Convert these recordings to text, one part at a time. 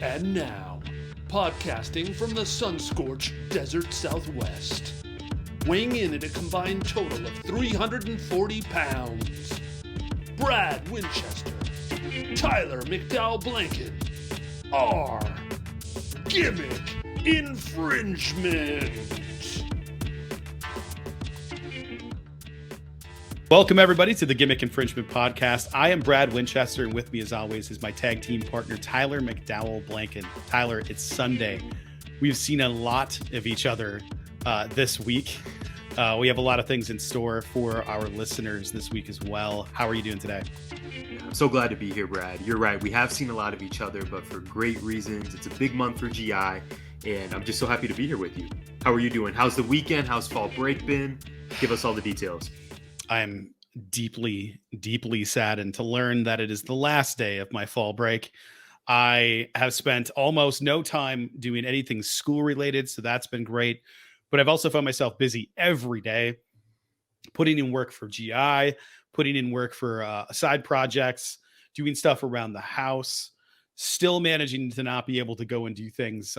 And now, podcasting from the sun-scorched desert Southwest, weighing in at a combined total of 340 pounds, Brad Winchester, Tyler McDowell-Blanken, are Gimmick Infringement. Welcome, everybody, to the Gimmick Infringement Podcast. I am Brad Winchester, and with me, as always, is my tag team partner, Tyler McDowell-Blanken. Tyler, it's Sunday. We've seen a lot of each other this week. We have a lot of things in store for our listeners this week as well. How are you doing today? I'm so glad to be here, Brad. You're right. We have seen a lot of each other, but for great reasons. It's a big month for GI, and I'm just so happy to be here with you. How are you doing? How's the weekend? How's fall break been? Give us all the details. I'm deeply, deeply saddened to learn that it is the last day of my fall break. I have spent almost no time doing anything school related, so that's been great. But I've also found myself busy every day, putting in work for GI, putting in work for side projects, doing stuff around the house, still managing to not be able to go and do things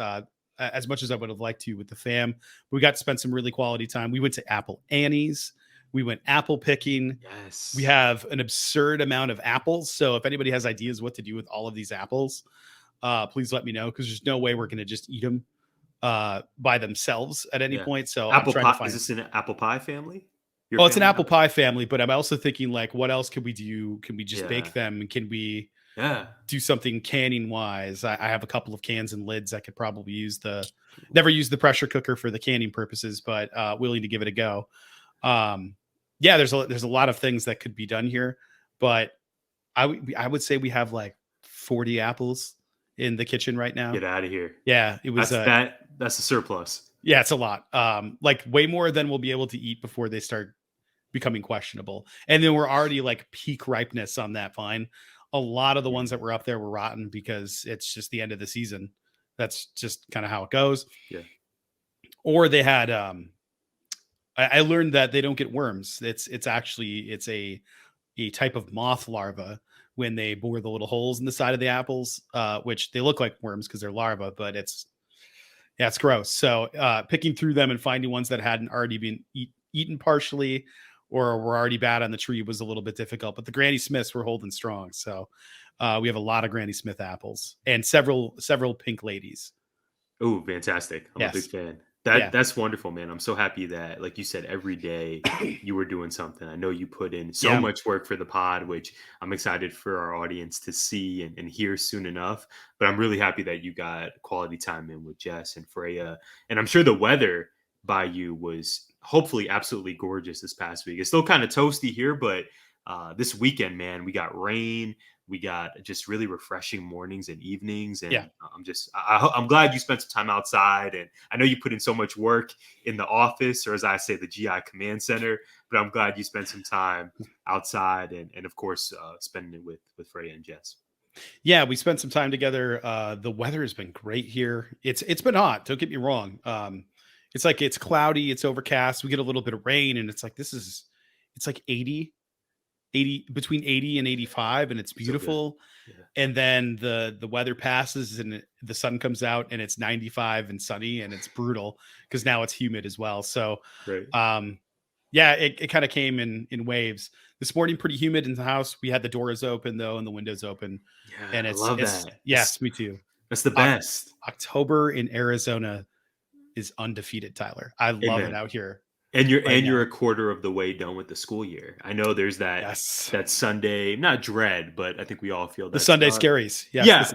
as much as I would have liked to with the fam. We got to spend some really quality time. We went to Apple Annie's. We went apple picking. Yes. We have an absurd amount of apples. So if anybody has ideas what to do with all of these apples, please let me know, because there's no way we're going to just eat them by themselves at any point. So apple I'm trying pie, to find. is this an apple pie family? It's an apple pie family, but I'm also thinking, like, what else could we do? Can we just bake them? Can we do something canning wise? I have a couple of cans and lids. I could probably never use the pressure cooker for the canning purposes, but willing to give it a go. There's a lot of things that could be done here, but I would say we have like 40 apples in the kitchen right now. Get out of here. Yeah, it was that's a surplus. Yeah, it's a lot. Like way more than we'll be able to eat before they start becoming questionable. And then we're already like peak ripeness on that vine. A lot of the ones that were up there were rotten because it's just the end of the season. That's just kind of how it goes. Yeah. Or they had I learned that they don't get worms. It's a type of moth larva when they bore the little holes in the side of the apples, which they look like worms because they're larvae, but it's gross. So picking through them and finding ones that hadn't already been eaten partially or were already bad on the tree was a little bit difficult. But the Granny Smiths were holding strong. So we have a lot of Granny Smith apples and several pink ladies. Oh, fantastic. I'm a big fan. That's wonderful, man. I'm so happy that, like you said, every day you were doing something. I know you put in so much work for the pod, which I'm excited for our audience to see and hear soon enough. But I'm really happy that you got quality time in with Jess and Freya. And I'm sure the weather by you was hopefully absolutely gorgeous this past week. It's still kind of toasty here, but this weekend, man, we got rain. We got just really refreshing mornings and evenings. And I'm glad you spent some time outside. And I know you put in so much work in the office, or as I say, the GI Command Center, but I'm glad you spent some time outside and of course, spending it with Freya and Jess. Yeah, we spent some time together. The weather has been great here. It's been hot. Don't get me wrong. It's cloudy. It's overcast. We get a little bit of rain, and it's like, it's like 80 between 80 and 85, and it's beautiful. So and then the weather passes and the sun comes out and it's 95 and sunny, and it's brutal because now it's humid as well. So it kind of came in waves. This morning, pretty humid in the house. We had the doors open though and the windows open. Yeah, and I love that. Yes, me too. That's the best. October in Arizona is undefeated, Tyler. I love it out here. And you're a quarter of the way done with the school year. I know there's that Sunday, not dread, but I think we all feel that the Sunday scaries.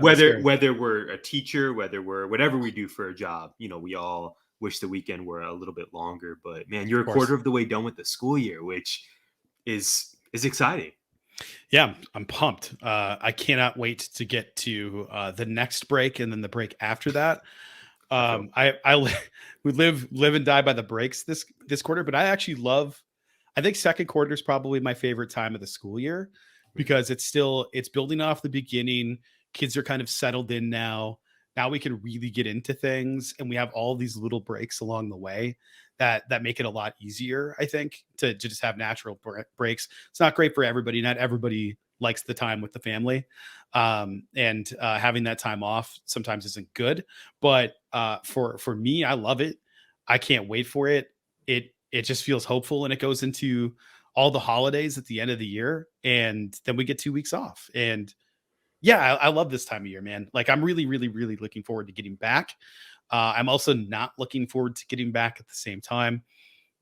Whether we're a teacher, whether we're whatever we do for a job, we all wish the weekend were a little bit longer. But man, you're a quarter of the way done with the school year, which is exciting. Yeah, I'm pumped. I cannot wait to get to the next break and then the break after that. We live and die by the breaks this quarter, but I think second quarter is probably my favorite time of the school year because it's building off the beginning. Kids are kind of settled in now. Now we can really get into things, and we have all these little breaks along the way that make it a lot easier, I think, to just have natural breaks. It's not great for everybody. Not everybody likes the time with the family. And having that time off sometimes isn't good, but for me, I love it. I can't wait for it. It just feels hopeful, and it goes into all the holidays at the end of the year, and then we get 2 weeks off. And yeah, I love this time of year, man. Like, I'm really, really, really looking forward to getting back. I'm also not looking forward to getting back at the same time,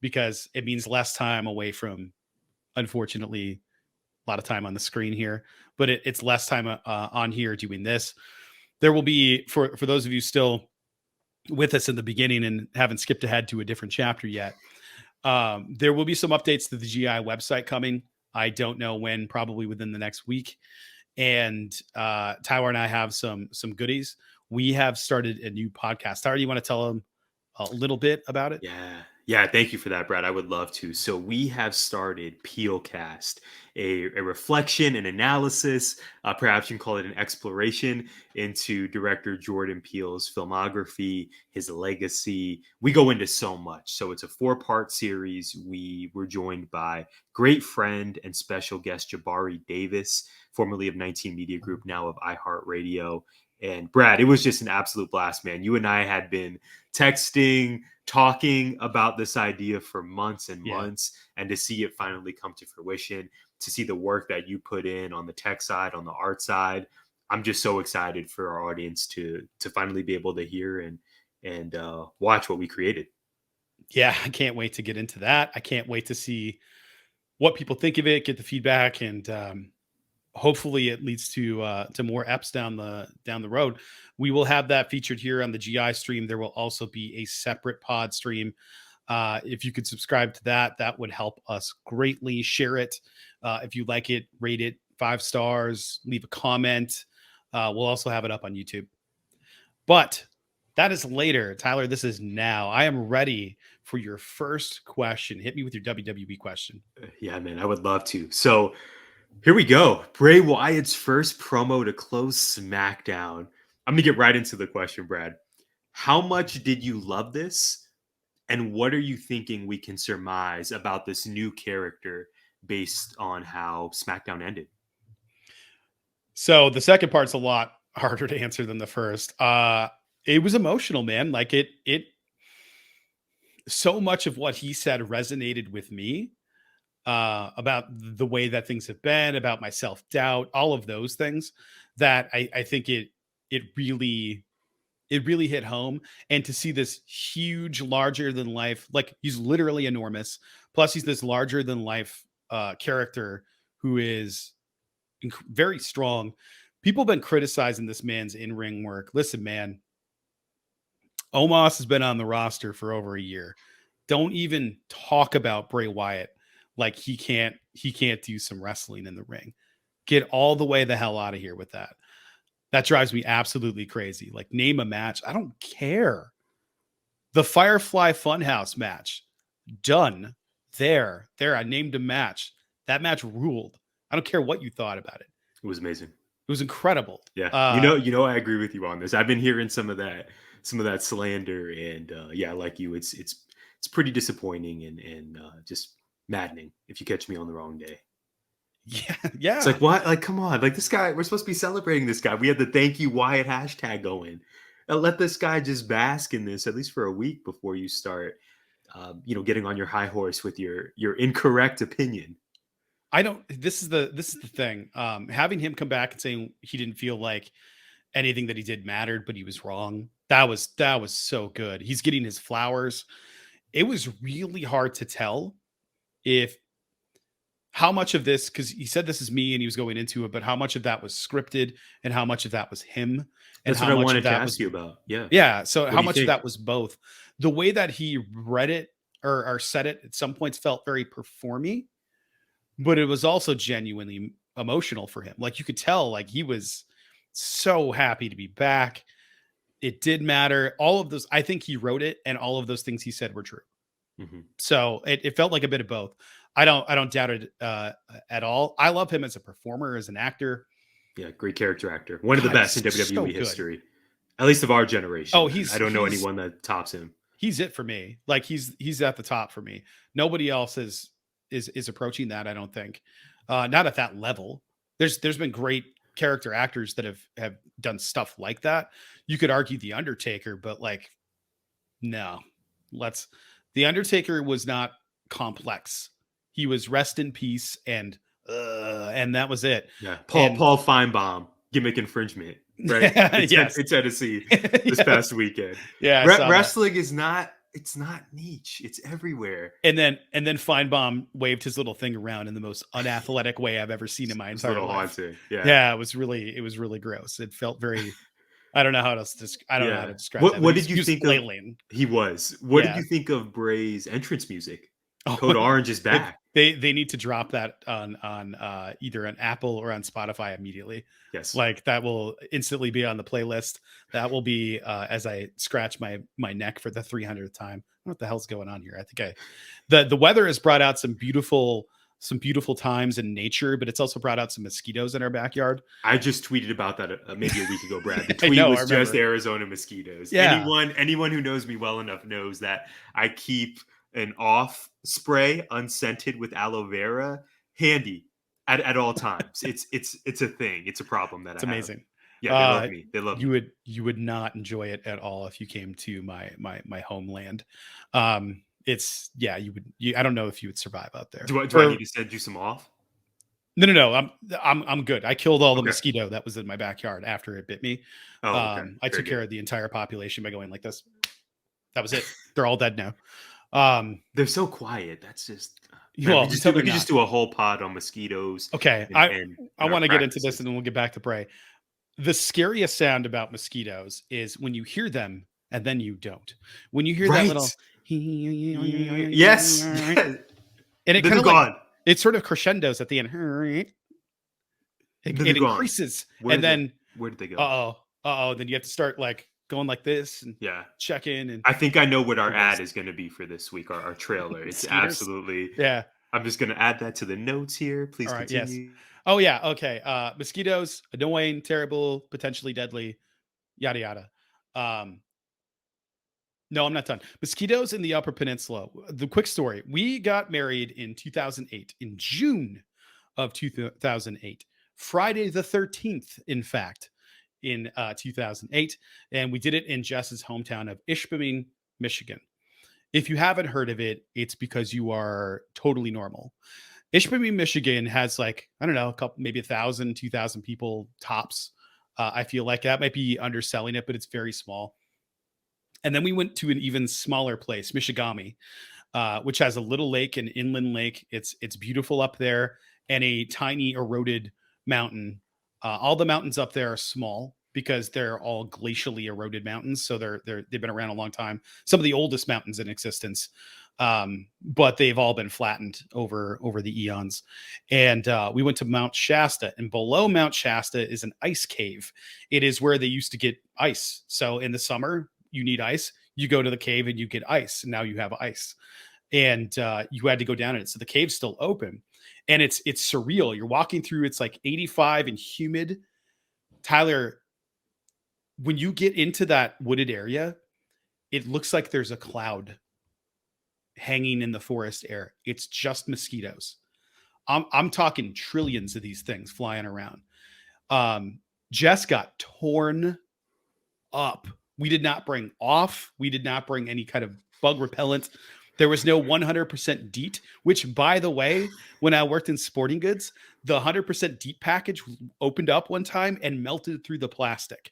because it means less time away from, unfortunately, a lot of time on the screen here, but it's less time on here doing this. There will be, for those of you still with us in the beginning and haven't skipped ahead to a different chapter yet, there will be some updates to the GI website coming. I don't know when, probably within the next week. And Tyler and I have some goodies. We have started a new podcast. Tyler, you want to tell them a little bit about it? Yeah. Thank you for that, Brad. I would love to. So we have started Peelcast, a reflection and analysis. Perhaps you can call it an exploration into director Jordan Peele's filmography, his legacy. We go into so much. So it's a 4-part series. We were joined by great friend and special guest Jabari Davis, formerly of 19 Media Group, now of iHeartRadio. And Brad, it was just an absolute blast, man. You and I had been texting, talking about this idea for months and months, and to see it finally come to fruition, to see the work that you put in on the tech side, on the art side. I'm just so excited for our audience to finally be able to hear and watch what we created. Yeah, I can't wait to get into that. I can't wait to see what people think of it, get the feedback, and hopefully it leads to more eps down the road. We will have that featured here on the GI stream. There will also be a separate pod stream. If you could subscribe to that would help us greatly. Share it. If you like it, rate it 5 stars, leave a comment. We'll also have it up on YouTube. But that is later. Tyler, this is now. I am ready for your first question. Hit me with your WWE question. Yeah, man, I would love to. So here we go. Bray Wyatt's first promo to close SmackDown. I'm going to get right into the question, Brad. How much did you love this? And what are you thinking we can surmise about this new character based on how SmackDown ended? So the second part's a lot harder to answer than the first. It was emotional, man. Like it so much of what he said resonated with me. About the way that things have been, about my self-doubt, all of those things, that I think it really hit home. And to see this huge, larger than life, like he's literally enormous. Plus he's this larger than life character who is very strong. People have been criticizing this man's in-ring work. Listen, man, Omos has been on the roster for over a year. Don't even talk about Bray Wyatt like he can't do some wrestling in the ring. Get all the way the hell out of here with that. That drives me absolutely crazy. Like, name a match. I don't care. The Firefly Funhouse match. Done. There. I named a match. That match ruled. I don't care what you thought about it. It was amazing. It was incredible. Yeah. I agree with you on this. I've been hearing some of that slander, and like you, it's pretty disappointing and just maddening if you catch me on the wrong day. Yeah. It's like, what? Like, come on. Like, this guy, we're supposed to be celebrating this guy. We had the thank you Wyatt hashtag going. Let this guy just bask in this at least for a week before you start, getting on your high horse with your incorrect opinion. This is the thing. Having him come back and saying he didn't feel like anything that he did mattered, but he was wrong. That was so good. He's getting his flowers. It was really hard to tell how much of this, because he said this is me and he was going into it, but how much of that was scripted and how much of that was him. And that's what I wanted to ask you about. Yeah. So how much of that was both? The way that he read it or said it at some points felt very performy, but it was also genuinely emotional for him. Like, you could tell, like, he was so happy to be back. It did matter. All of those, I think he wrote it, and all of those things he said were true. Mm-hmm. So it felt like a bit of both. I don't doubt it at all. I love him as a performer, as an actor. Yeah, great character actor. One of the best in WWE history, at least of our generation. Oh, I don't know anyone that tops him. He's it for me. Like, he's at the top for me. Nobody else is approaching that, I don't think. Not at that level. There's been great character actors that have done stuff like that. You could argue the Undertaker, but like, no, the Undertaker was not complex. He was rest in peace and that was it. Yeah. Paul Feinbaum, Gimmick Infringement, right? In Tennessee this past weekend. Yeah. Wrestling is not, it's not niche. It's everywhere. And then Feinbaum waved his little thing around in the most unathletic way I've ever seen in my entire life. Haunting. Yeah. It was really gross. It felt very, I don't know how else to, I don't know how to describe that. What did you think of, he was, what did you think of Bray's entrance music? Code Orange is back. They need to drop that on either on Apple or on Spotify immediately. Yes, like that will instantly be on the playlist. That will be as I scratch my neck for the 300th time. I don't know what the hell's going on here. I think the weather has brought out some beautiful times in nature, but it's also brought out some mosquitoes in our backyard. I just tweeted about that maybe a week ago, Brad. The tweet was just Arizona mosquitoes. Yeah. Anyone who knows me well enough knows that I keep an off spray unscented with aloe vera handy at all times. It's a thing. It's a problem that it's I amazing. Have. Yeah, they love me. They love me. You would not enjoy it at all if you came to my homeland. It's I don't know if you would survive out there. Do I need to send you some off? No. I'm good. I killed all the mosquito that was in my backyard after it bit me. I took care of the entire population by going like this. That was it. They're all dead now. They're so quiet. That's just we could just do a whole pod on mosquitoes. Okay, I want to get into this and then we'll get back to Bray. The scariest sound about mosquitoes is when you hear them and then you don't. When you hear that little yes, and it kind of like, it sort of crescendos at the end. It increases, and then where did they go? Then you have to start like going like this and check in. And I think I know what our ad is going to be for this week. Our trailer. It's Skeeters. Absolutely yeah. I'm just going to add that to the notes here. Please continue. Yes. Oh yeah. Okay. Mosquitoes, annoying, terrible, potentially deadly, yada yada. No, I'm not done. Mosquitoes in the Upper Peninsula. The quick story: we got married in 2008, in June of 2008, Friday the 13th, in fact. In 2008, and we did it in Jess's hometown of Ishpeming, Michigan. If you haven't heard of it, it's because you are totally normal. Ishpeming, Michigan has like, I don't know, a couple, maybe 1,000, 2,000 people tops. I feel like that might be underselling it, but it's very small. And then we went to an even smaller place, Michigami, which has a little lake, an inland lake. It's beautiful up there, and a tiny eroded mountain. All the mountains up there are small because they're all glacially eroded mountains. So they've been around a long time. Some of the oldest mountains in existence, but they've all been flattened over the eons. And we went to Mount Shasta, and below Mount Shasta is an ice cave. It is where they used to get ice. So in the summer, you need ice. You go to the cave and you get ice. And now you have ice. And you had to go down in it. So the cave's still open. And it's surreal. You're walking through, it's like 85 and humid. Tyler, when you get into that wooded area, it looks like there's a cloud hanging in the forest air. It's just mosquitoes. I'm talking trillions of these things flying around. Jess got torn up. We did not bring off. We did not bring any kind of bug repellent. There was no 100% DEET, which, by the way, when I worked in sporting goods, the 100% DEET package opened up one time and melted through the plastic.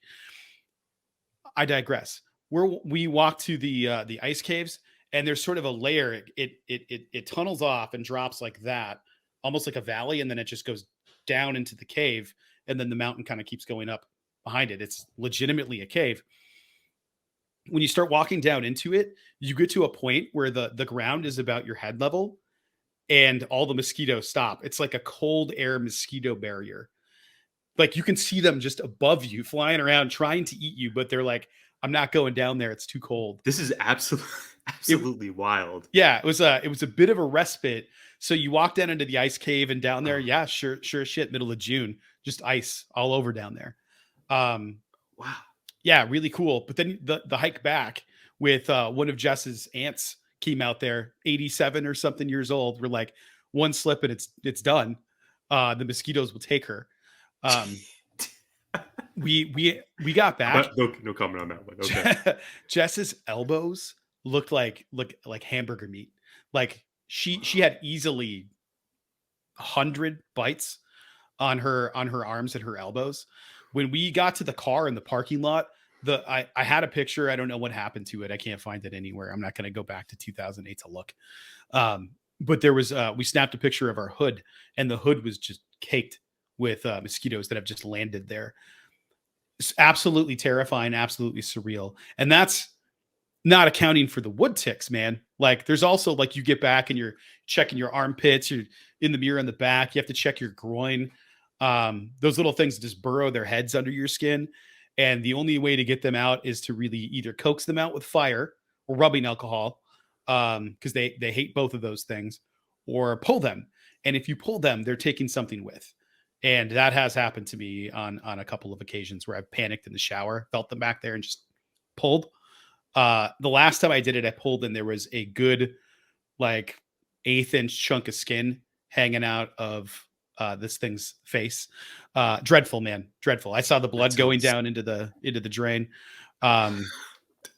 I digress. We walked to the ice caves, and there's sort of a layer. It tunnels off and drops like that, almost like a valley, and then it just goes down into the cave, and then the mountain kind of keeps going up behind it. It's legitimately a cave. When you start walking down into it, you get to a point where the ground is about your head level and all the mosquitoes stop. It's like a cold air mosquito barrier. Like you can see them just above you flying around trying to eat you, but they're like, I'm not going down there. It's too cold. This is absolutely wild. Yeah, it was a bit of a respite. So you walk down into the ice cave and down there. Yeah, sure as shit. Middle of June, just ice all over down there. Wow. Yeah, really cool. But then the hike back with one of Jess's aunts came out there, 87 or something years old. We're like, one slip and it's done. The mosquitoes will take her. Um, we got back. But no comment on that one. Okay. Jess's elbows look like hamburger meat. Like she had easily 100 bites on her arms and her elbows. When we got to the car in the parking lot, I had a picture. I don't know what happened to it. I can't find it anywhere. I'm not going to go back to 2008 to look. But there was we snapped a picture of our hood, and the hood was just caked with mosquitoes that have just landed there. It's absolutely terrifying, absolutely surreal. And that's not accounting for the wood ticks, man. Like there's also like you get back and you're checking your armpits, you're in the mirror in the back, you have to check your groin. Those little things just burrow their heads under your skin. And the only way to get them out is to really either coax them out with fire or rubbing alcohol, because they hate both of those things, or pull them. And if you pull them, they're taking something with. And that has happened to me on a couple of occasions where I've panicked in the shower, felt them back there and just pulled. The last time I did it, I pulled and there was a good like 1/8 inch chunk of skin hanging out of this thing's face. Dreadful, man. Dreadful. I saw the blood going down into the drain.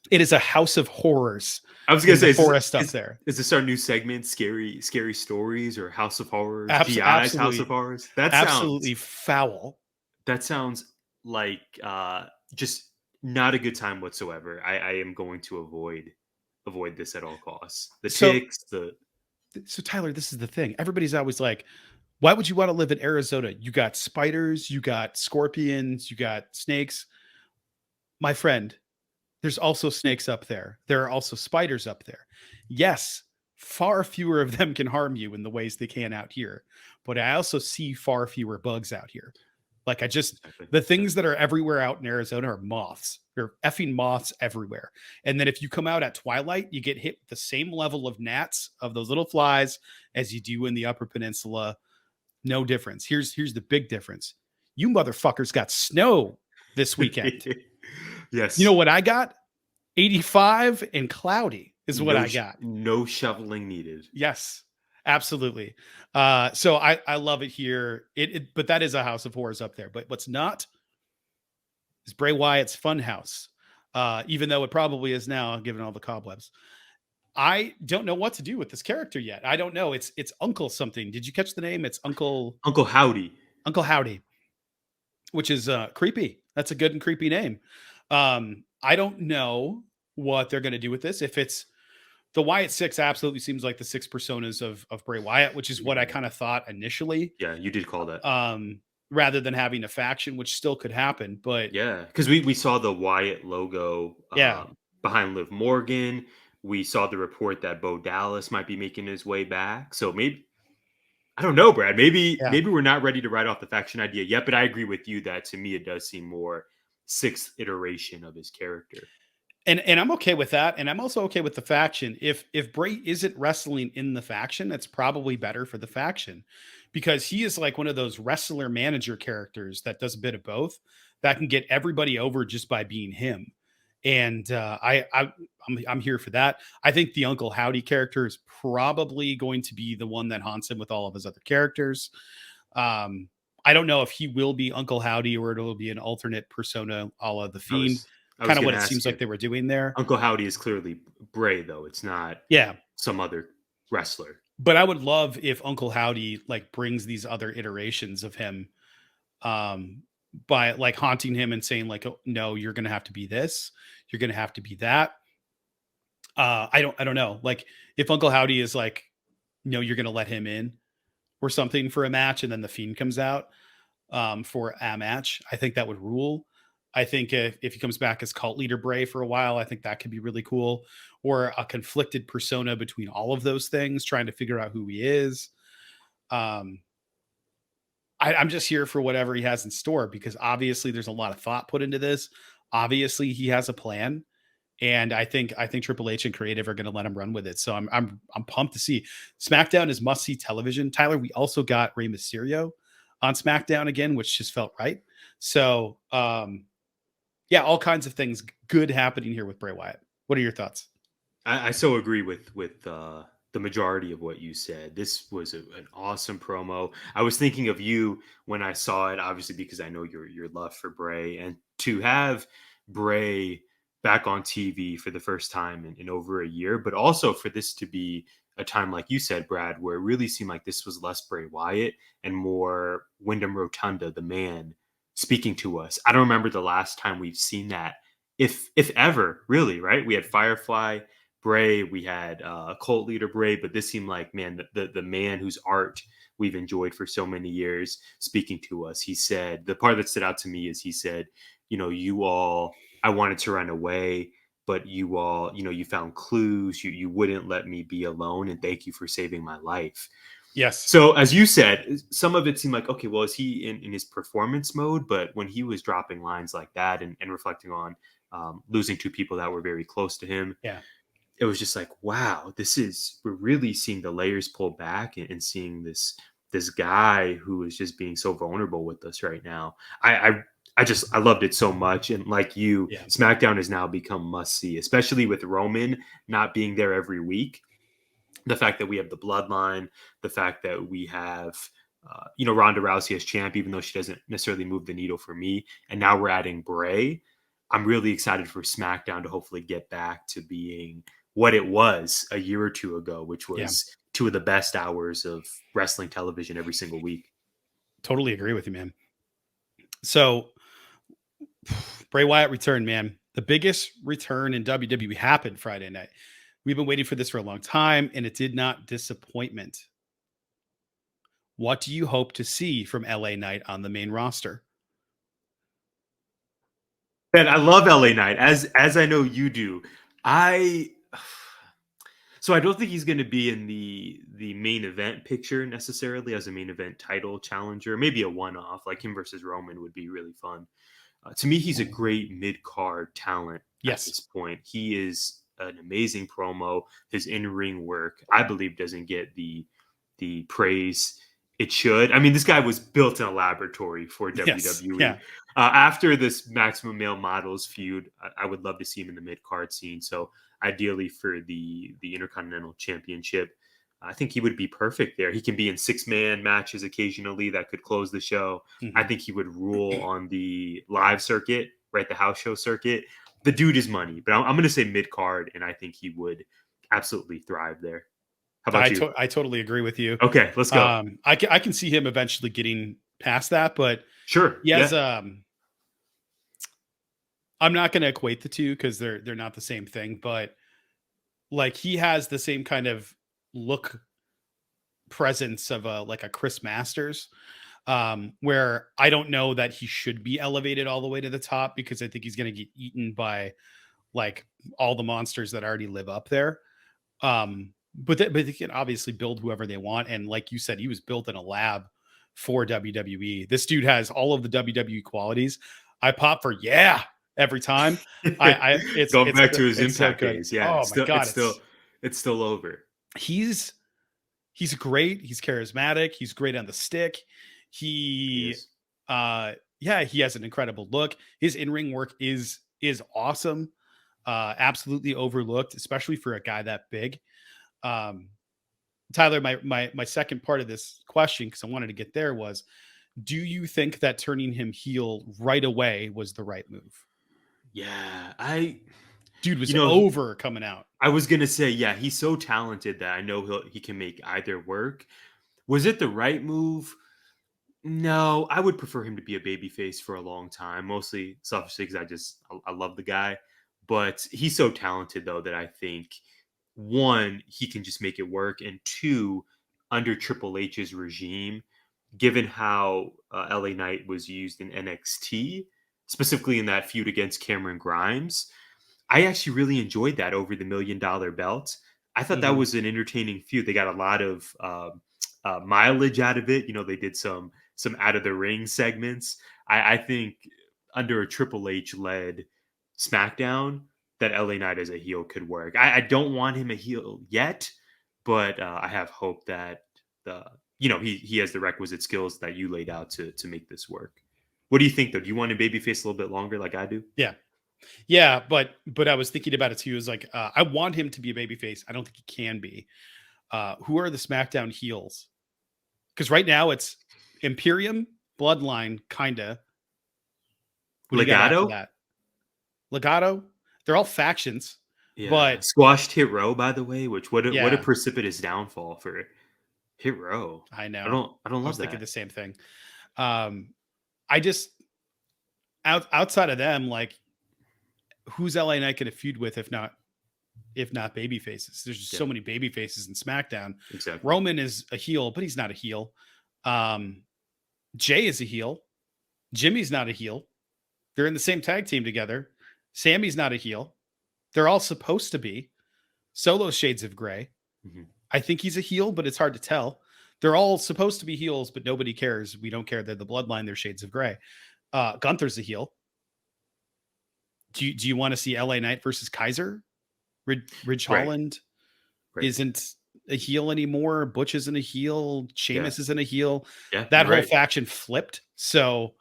It is a house of horrors. I was going to say, forest up there. Is this our new segment? Scary stories or House of Horrors? GI's absolutely. House of Horrors. That absolutely foul. That sounds like just not a good time whatsoever. I am going to avoid this at all costs. Ticks. So Tyler, this is the thing. Everybody's always like, why would you want to live in Arizona? You got spiders, you got scorpions, you got snakes. My friend, there's also snakes up there. There are also spiders up there. Yes, far fewer of them can harm you in the ways they can out here. But I also see far fewer bugs out here. Like the things that are everywhere out in Arizona are moths. There are effing moths everywhere. And then if you come out at twilight, you get hit with the same level of gnats, of those little flies, as you do in the Upper Peninsula. No difference. Here's the big difference. You motherfuckers got snow this weekend. Yes. You know what I got? 85 and cloudy is what I got. No shoveling needed. Yes, absolutely. So I love it here. But that is a house of horrors up there. But what's not is Bray Wyatt's fun house. Even though it probably is now, given all the cobwebs. I don't know what to do with this character yet. I don't know. It's Uncle something. Did you catch the name? It's Uncle Howdy. Uncle Howdy, which is creepy. That's a good and creepy name. I don't know what they're going to do with this. If it's the Wyatt 6, absolutely seems like the 6 personas of Bray Wyatt, which is what I kind of thought initially. Yeah, you did call that. Rather than having a faction, which still could happen. But yeah, because we saw the Wyatt logo behind Liv Morgan. We saw the report that Bo Dallas might be making his way back. So maybe, I don't know, Brad. Maybe we're not ready to write off the faction idea yet. But I agree with you that to me it does seem more 6th iteration of his character. And I'm okay with that. And I'm also okay with the faction. If Bray isn't wrestling in the faction, that's probably better for the faction, because he is like one of those wrestler manager characters that does a bit of both, that can get everybody over just by being him. And I'm here for that. I think the Uncle Howdy character is probably going to be the one that haunts him with all of his other characters. I don't know if he will be Uncle Howdy or it'll be an alternate persona a la The Fiend. Kind of what it seems like they were doing there. Uncle Howdy is clearly Bray, though. It's not some other wrestler. But I would love if Uncle Howdy like brings these other iterations of him by like haunting him and saying like, oh, no, you're going to have to be this. You're going to have to be that. I don't know. Like if Uncle Howdy is like, no, you're going to let him in or something for a match. And then the Fiend comes out for a match. I think that would rule. I think if he comes back as cult leader Bray for a while, I think that could be really cool. Or a conflicted persona between all of those things, trying to figure out who he is. I'm just here for whatever he has in store, because obviously there's a lot of thought put into this. Obviously he has a plan, and I think Triple H and creative are going to let him run with it. So I'm pumped to see. SmackDown is must see television. Tyler, we also got Rey Mysterio on SmackDown again, which just felt right. So yeah, all kinds of things good happening here with Bray Wyatt. What are your thoughts? I so agree with the the majority of what you said. This was an awesome promo. I was thinking of you when I saw it, obviously, because I know your love for Bray, and to have Bray back on TV for the first time in over a year, but also for this to be a time, like you said, Brad, where it really seemed like this was less Bray Wyatt and more Wyndham Rotunda, the man, speaking to us. I don't remember the last time we've seen that, if ever, really, right? We had Firefly Bray, we had cult leader Bray, but this seemed like, man, the man whose art we've enjoyed for so many years speaking to us. He said, the part that stood out to me is he said, you all, I wanted to run away, but you all, you found clues. You wouldn't let me be alone, and thank you for saving my life. Yes. So as you said, some of it seemed like, okay, well, is he in his performance mode? But when he was dropping lines like that and reflecting on losing two people that were very close to him, yeah, it was just like, wow, we're really seeing the layers pull back and seeing this guy who is just being so vulnerable with us right now. I loved it so much. And like you, SmackDown has now become must see, especially with Roman not being there every week. The fact that we have the bloodline, the fact that we have, Ronda Rousey as champ, even though she doesn't necessarily move the needle for me. And now we're adding Bray. I'm really excited for SmackDown to hopefully get back to being what it was a year or two ago, which was two of the best hours of wrestling television every single week. Totally agree with you, man. So Bray Wyatt returned, man. The biggest return in WWE happened Friday night. We've been waiting for this for a long time, and it did not disappointment. What do you hope to see from LA Knight on the main roster? Man, I love LA Knight, as I know you do. So I don't think he's going to be in the main event picture necessarily as a main event title challenger. Maybe a one-off, like him versus Roman would be really fun. To me, he's a great mid-card talent at this point. He is an amazing promo. His in-ring work, I believe, doesn't get the praise it should. I mean, this guy was built in a laboratory for WWE. Yeah. After this Maximum Male Models feud, I would love to see him in the mid-card scene. So ideally for the Intercontinental Championship, I think he would be perfect there. He can be in 6-man matches occasionally that could close the show. Mm-hmm. I think he would rule on the live circuit, right? The house show circuit. The dude is money, but I'm going to say mid-card, and I think he would absolutely thrive there. How about you? I totally agree with you. Okay, let's go. I can see him eventually getting past that, but sure. He has, I'm not going to equate the two because they're not the same thing, but like he has the same kind of look presence of a Chris Masters, where I don't know that he should be elevated all the way to the top because I think he's going to get eaten by like all the monsters that already live up there. But they can obviously build whoever they want. And like you said, he was built in a lab for WWE. This dude has all of the WWE qualities. I pop for every time. It's going back to his Impact days. Yeah. Oh my God. It's still over. He's great. He's charismatic. He's great on the stick. He has an incredible look. His in-ring work is awesome. Absolutely overlooked, especially for a guy that big. Tyler, my second part of this question, because I wanted to get there, was, do you think that turning him heel right away was the right move? Yeah, dude was over coming out. I was gonna say, he's so talented that I know he can make either work. Was it the right move? No, I would prefer him to be a babyface for a long time, mostly selfishly because I love the guy. But he's so talented though that I think, one, he can just make it work, and two, under Triple H's regime, given how LA Knight was used in NXT, specifically in that feud against Cameron Grimes, I actually really enjoyed that over the $1 Million belt. I thought that was an entertaining feud. They got a lot of mileage out of it. They did some out of the ring segments. I think under a Triple H led SmackDown, that LA Knight as a heel could work. I don't want him a heel yet, but I have hope that he has the requisite skills that you laid out to make this work. What do you think though? Do you want a babyface a little bit longer like I do? Yeah, but I was thinking about it too. Is like I want him to be a babyface. I don't think he can be. Who are the SmackDown heels? Because right now it's Imperium, Bloodline, kinda. What do you got after Legato? that? Legato? They're all factions. Yeah. But Squashed Hit Row, by the way, which what a yeah, precipitous downfall for Hit Row. I know. I don't I love was thinking that. the same thing. I just outside of them, like, who's LA Knight going to feud with if not baby faces? There's just so many baby faces in SmackDown. Exactly. Roman is a heel, but he's not a heel. Jay is a heel. Jimmy's not a heel. They're in the same tag team together. Sammy's not a heel. They're all supposed to be. Solo Shades of Grey. Mm-hmm. I think he's a heel, but it's hard to tell. They're all supposed to be heels, but nobody cares. We don't care. They're the Bloodline. They're Shades of Grey. Gunther's a heel. Do you want to see LA Knight versus Kaiser? Ridge Holland isn't a heel anymore. Butch isn't a heel. Sheamus isn't a heel. Yeah, that whole faction flipped. So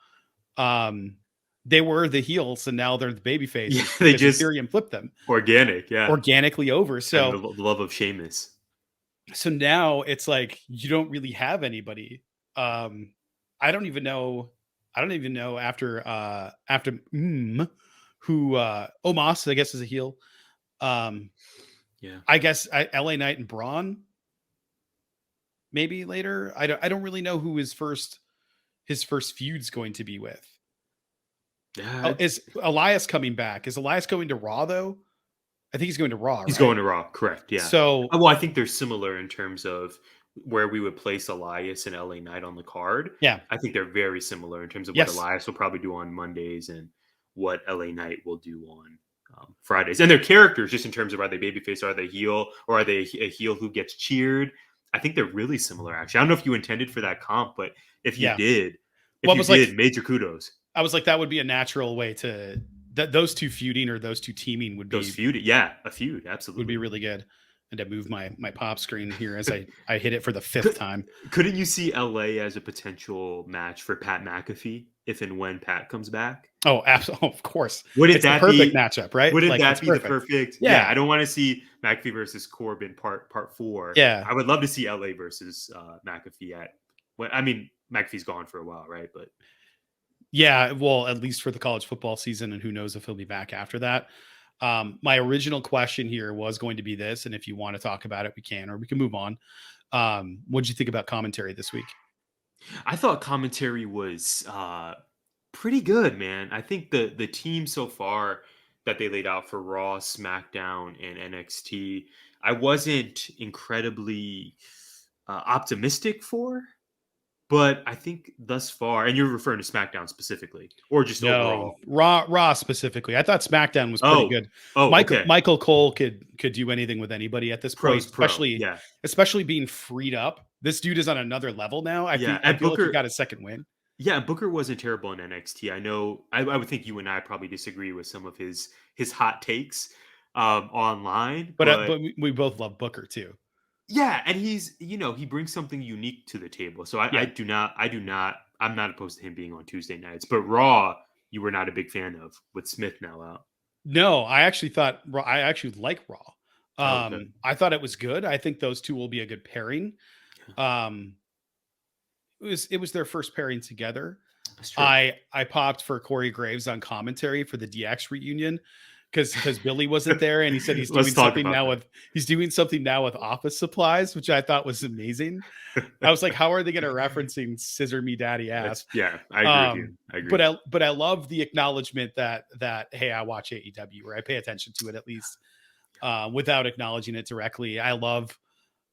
they were the heels, and now they're the baby faces. Yeah, they just Ethereum flipped them. Organically over. So and the love of Sheamus. So now it's like you don't really have anybody. I don't even know after who Omos, I guess, is a heel. I guess LA Knight and Braun maybe later. I don't really know who his first feud's going to be with. Is Elias coming back? Is Elias going to Raw though? I think he's going to Raw. He's going to Raw, correct? Yeah. So, well, I think they're similar in terms of where we would place Elias and LA Knight on the card. Yeah, I think they're very similar in terms of what Elias will probably do on Mondays and what LA Knight will do on Fridays. And their characters, just in terms of, are they babyface, are they heel, or are they a heel who gets cheered? I think they're really similar. Actually, I don't know if you intended for that comp, but if you did, major kudos. I was like, that would be a natural way to. Those two feuding or those two teaming would be a feud absolutely would be really good. And to move my pop screen here as I hit it for the fifth time. Couldn't you see LA as a potential match for Pat McAfee if and when Pat comes back? Oh, absolutely, of course. Wouldn't that be the perfect matchup, right? Wouldn't that be the perfect? Yeah, I don't want to see McAfee versus Corbin part 4. Yeah, I would love to see LA versus McAfee McAfee's gone for a while, right? But yeah, well, at least for the college football season, and who knows if he'll be back after that. My original question here was going to be this, and if you want to talk about it, we can, or we can move on. What did you think about commentary this week? I thought commentary was pretty good, man. I think the team so far that they laid out for Raw, SmackDown, and NXT, I wasn't incredibly optimistic for. But I think thus far, and you're referring to SmackDown specifically, or just overall? Raw specifically. I thought SmackDown was pretty good. Michael Cole could do anything with anybody at this point, especially being freed up. This dude is on another level now. I feel like he got a second win. Yeah, Booker wasn't terrible in NXT. I know. I would think you and I probably disagree with some of his hot takes online, but we both love Booker too. Yeah, and he's, he brings something unique to the table. So I'm not opposed to him being on Tuesday nights. But Raw, you were not a big fan of with Smith now out. No, I actually like Raw. I thought it was good. I think those two will be a good pairing. It was their first pairing together. That's true. I popped for Corey Graves on commentary for the DX reunion. Because Billy wasn't there, and he said he's doing something now with office supplies, which I thought was amazing. I was like, how are they going to referencing "Scissor Me Daddy Ass"? I agree with you. I agree. But I love the acknowledgement that hey, I watch AEW, or I pay attention to it at least, without acknowledging it directly. I love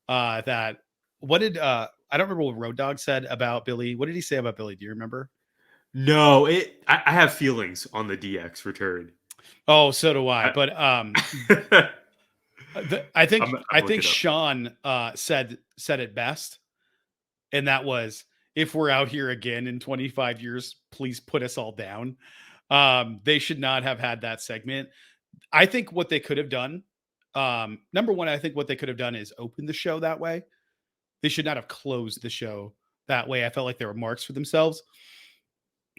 that. What did I don't remember what Road Dogg said about Billy. What did he say about Billy? Do you remember? No, I have feelings on the DX return. Oh, so do I. But I think Sean said it best, and that was, if we're out here again in 25 years, please put us all down. They should not have had that segment. I think what they could have done, number one, I think what they could have done is open the show that way. They should not have closed the show that way. I felt like there were marks for themselves.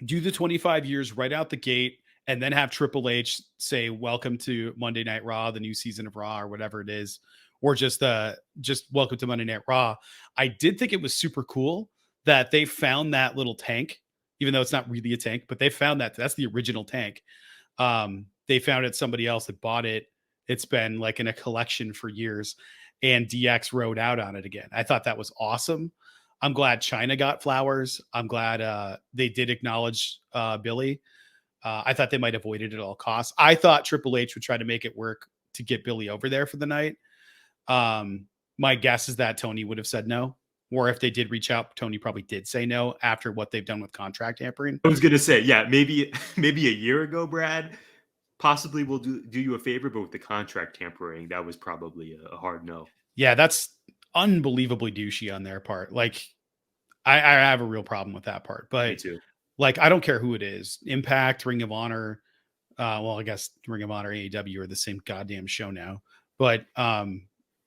Do the 25 years right out the gate, and then have Triple H say, "Welcome to Monday Night Raw, the new season of Raw," or whatever it is, or just Welcome to Monday Night Raw. I did think it was super cool that they found that little tank, even though it's not really a tank, but they found that's the original tank. They found it, somebody else that bought it. It's been like in a collection for years, and DX rode out on it again. I thought that was awesome. I'm glad China got flowers. I'm glad they did acknowledge Billy. I thought they might avoid it at all costs. I thought Triple H would try to make it work to get Billy over there for the night. My guess is that Tony would have said no, or if they did reach out, Tony probably did say no after what they've done with contract tampering. I was going to say, yeah, maybe a year ago, Brad, possibly we'll do you a favor, but with the contract tampering, that was probably a hard no. Yeah, that's unbelievably douchey on their part. Like, I have a real problem with that part, but Me too. Like, I don't care who it is, Impact, Ring of Honor. Well, I guess Ring of Honor, AEW are the same goddamn show now, but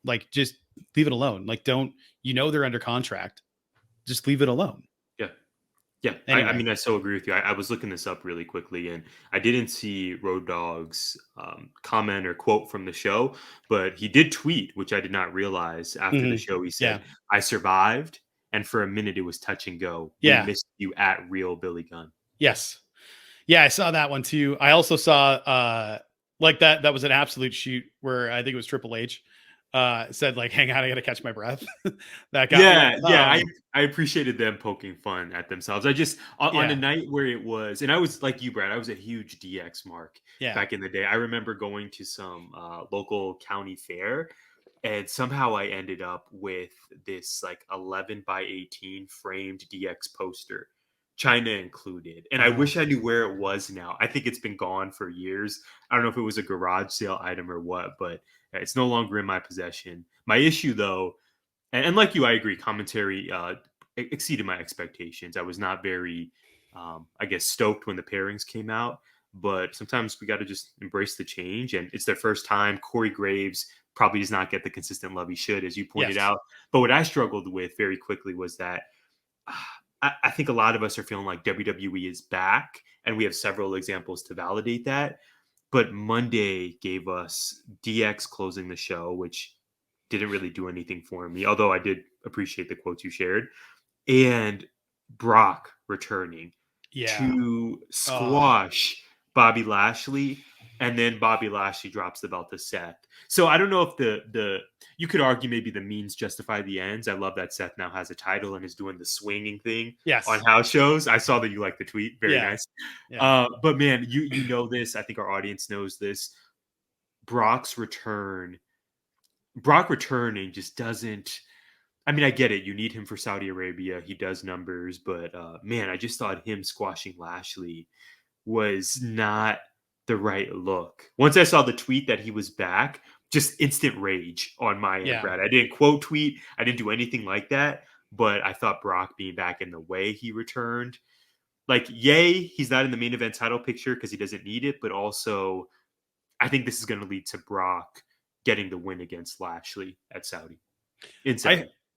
like, just leave it alone. Like, they're under contract. Just leave it alone. Yeah. Anyway. I mean, I so agree with you. I was looking this up really quickly, and I didn't see Road Dogg's comment or quote from the show, but he did tweet, which I did not realize after the show. He said, I survived, and for a minute it was touch and go. We missed you at Real Billy Gunn. Yes. Yeah, I saw that one too. I also saw like that was an absolute shoot where I think it was Triple H said, like, hang on, I gotta catch my breath. That guy. I appreciated them poking fun at themselves. I just on a night where it was, and I was like you, Brad, I was a huge DX mark back in the day. I remember going to some local county fair, and somehow I ended up with this like 11 by 18 framed DX poster, China included. And I wish I knew where it was now. I think it's been gone for years. I don't know if it was a garage sale item or what, but it's no longer in my possession. My issue, though, and like you, I agree, commentary exceeded my expectations. I was not very, I guess, stoked when the pairings came out. But sometimes we got to just embrace the change. And it's their first time. Corey Graves probably does not get the consistent love he should, as you pointed out. But what I struggled with very quickly was that I think a lot of us are feeling like WWE is back. And we have several examples to validate that. But Monday gave us DX closing the show, which didn't really do anything for me, although I did appreciate the quotes you shared, and Brock returning to squash Bobby Lashley, and then Bobby Lashley drops the belt to Seth. So I don't know if the you could argue maybe the means justify the ends. I love that Seth now has a title and is doing the swinging thing on house shows. I saw that you liked the tweet. Very nice. Yeah. But man, you know this. I think our audience knows this. Brock returning just doesn't. I mean, I get it. You need him for Saudi Arabia. He does numbers, but man, I just thought him squashing Lashley was not the right look. Once I saw the tweet that he was back, just instant rage on my end, Brad. I didn't quote tweet. I didn't do anything like that, but I thought Brock being back in the way he returned, like, yay, he's not in the main event title picture because he doesn't need it, but also I think this is going to lead to Brock getting the win against Lashley at Saudi.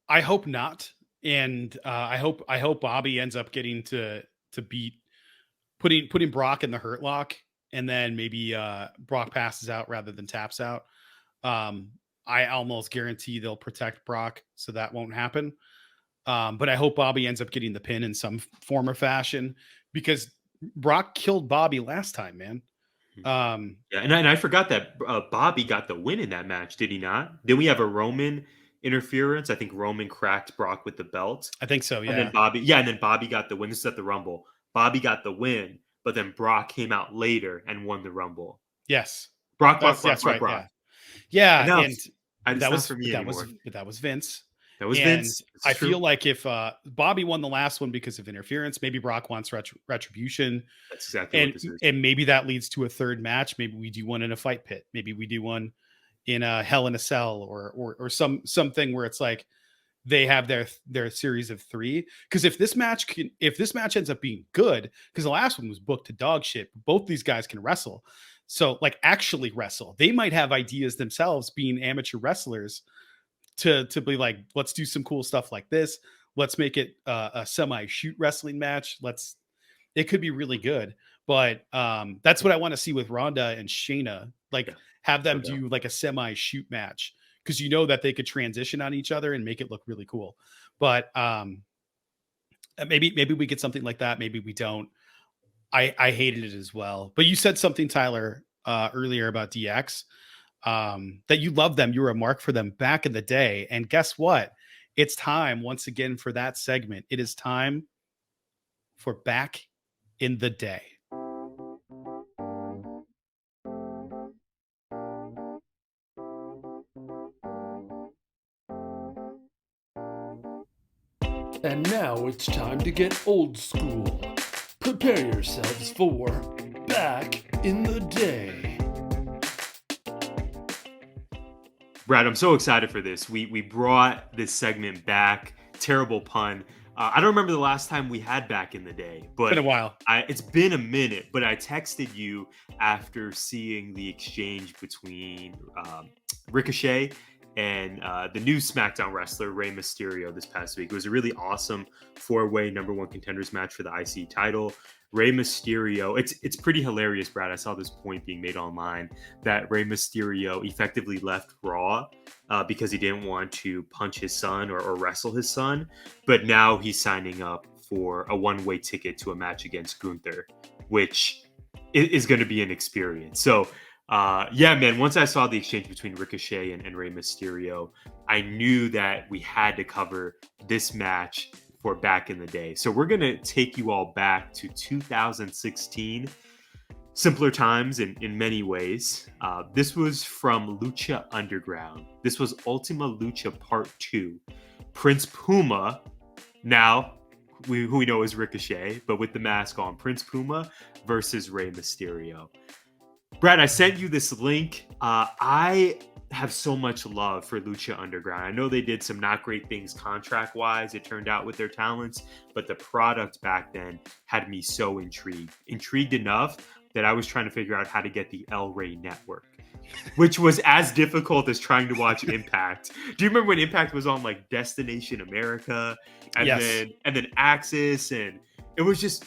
I hope not. And I hope Bobby ends up getting to beat putting Brock in the Hurt Lock, and then maybe Brock passes out rather than taps out. I almost guarantee they'll protect Brock, so that won't happen. But I hope Bobby ends up getting the pin in some form or fashion, because Brock killed Bobby last time, man. And I forgot that Bobby got the win in that match, did he not? Then we have a Roman interference. I think Roman cracked Brock with the belt. I think so, yeah. And then Bobby got the win. This is at the Rumble. Bobby got the win, but then Brock came out later and won the Rumble. Yes. Brock. That's right. Yeah. That was Vince. That was Vince. I feel like if Bobby won the last one because of interference, maybe Brock wants retribution. That's exactly what this is. And maybe that leads to a third match. Maybe we do one in a fight pit. Maybe we do one in a Hell in a Cell or something where it's like they have their series of 3. Because if this match ends up being good, because the last one was booked to dog shit, both these guys can wrestle. So, like, actually wrestle. They might have ideas themselves, being amateur wrestlers, to be like, let's do some cool stuff like this. Let's make it a semi-shoot wrestling match. It could be really good. But that's what I want to see with Ronda and Shayna. Like, have them do like a semi-shoot match. because you know that they could transition on each other and make it look really cool. But maybe we get something like that. Maybe we don't. I hated it as well. But you said something, Tyler, earlier about DX, that you love them. You were a mark for them back in the day. And guess what? It's time once again for that segment. It is time for Back in the Day. And now it's time to get old school. Prepare yourselves for Back in the Day. Brad, I'm so excited for this. We brought this segment back. Terrible pun. I don't remember the last time we had Back in the Day, but It's been a while. It's been a minute, but I texted you after seeing the exchange between Ricochet and the new SmackDown wrestler, Rey Mysterio, this past week. It was a really awesome 4-way number 1 contenders match for the IC title. Rey Mysterio, it's pretty hilarious, Brad. I saw this point being made online that Rey Mysterio effectively left Raw because he didn't want to punch his son or wrestle his son. But now he's signing up for a one-way ticket to a match against Gunther, which is going to be an experience. So, yeah, man, once I saw the exchange between Ricochet and Rey Mysterio, I knew that we had to cover this match for Back in the Day. So we're going to take you all back to 2016. Simpler times in many ways. This was from Lucha Underground. This was Ultima Lucha Part 2. Prince Puma, now who we know as Ricochet, but with the mask on. Prince Puma versus Rey Mysterio. Brad, I sent you this link. I have so much love for Lucha Underground. I know they did some not great things contract-wise, it turned out, with their talents, but the product back then had me so intrigued. Intrigued enough that I was trying to figure out how to get the El Rey network, which was as difficult as trying to watch Impact. Do you remember when Impact was on like Destination America and then Axis, and it was just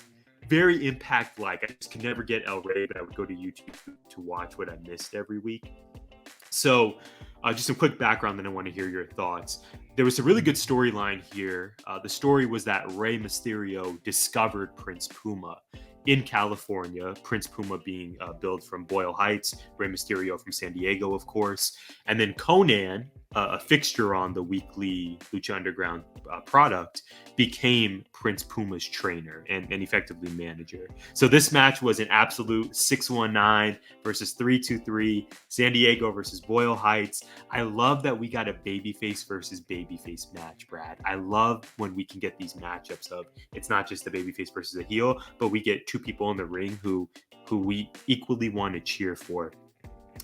very Impact-like. I just could never get El Rey, but I would go to YouTube to watch what I missed every week. So just some quick background, then I want to hear your thoughts. There was a really good storyline here. The story was that Rey Mysterio discovered Prince Puma in California, Prince Puma being billed from Boyle Heights, Rey Mysterio from San Diego, of course. And then Conan, a fixture on the weekly Lucha Underground product, became Prince Puma's trainer and effectively manager. So this match was an absolute 619 versus 323, San Diego versus Boyle Heights. I love that we got a babyface versus babyface match, Brad. I love when we can get these matchups of it's not just a babyface versus a heel, but we get two people in the ring who we equally want to cheer for.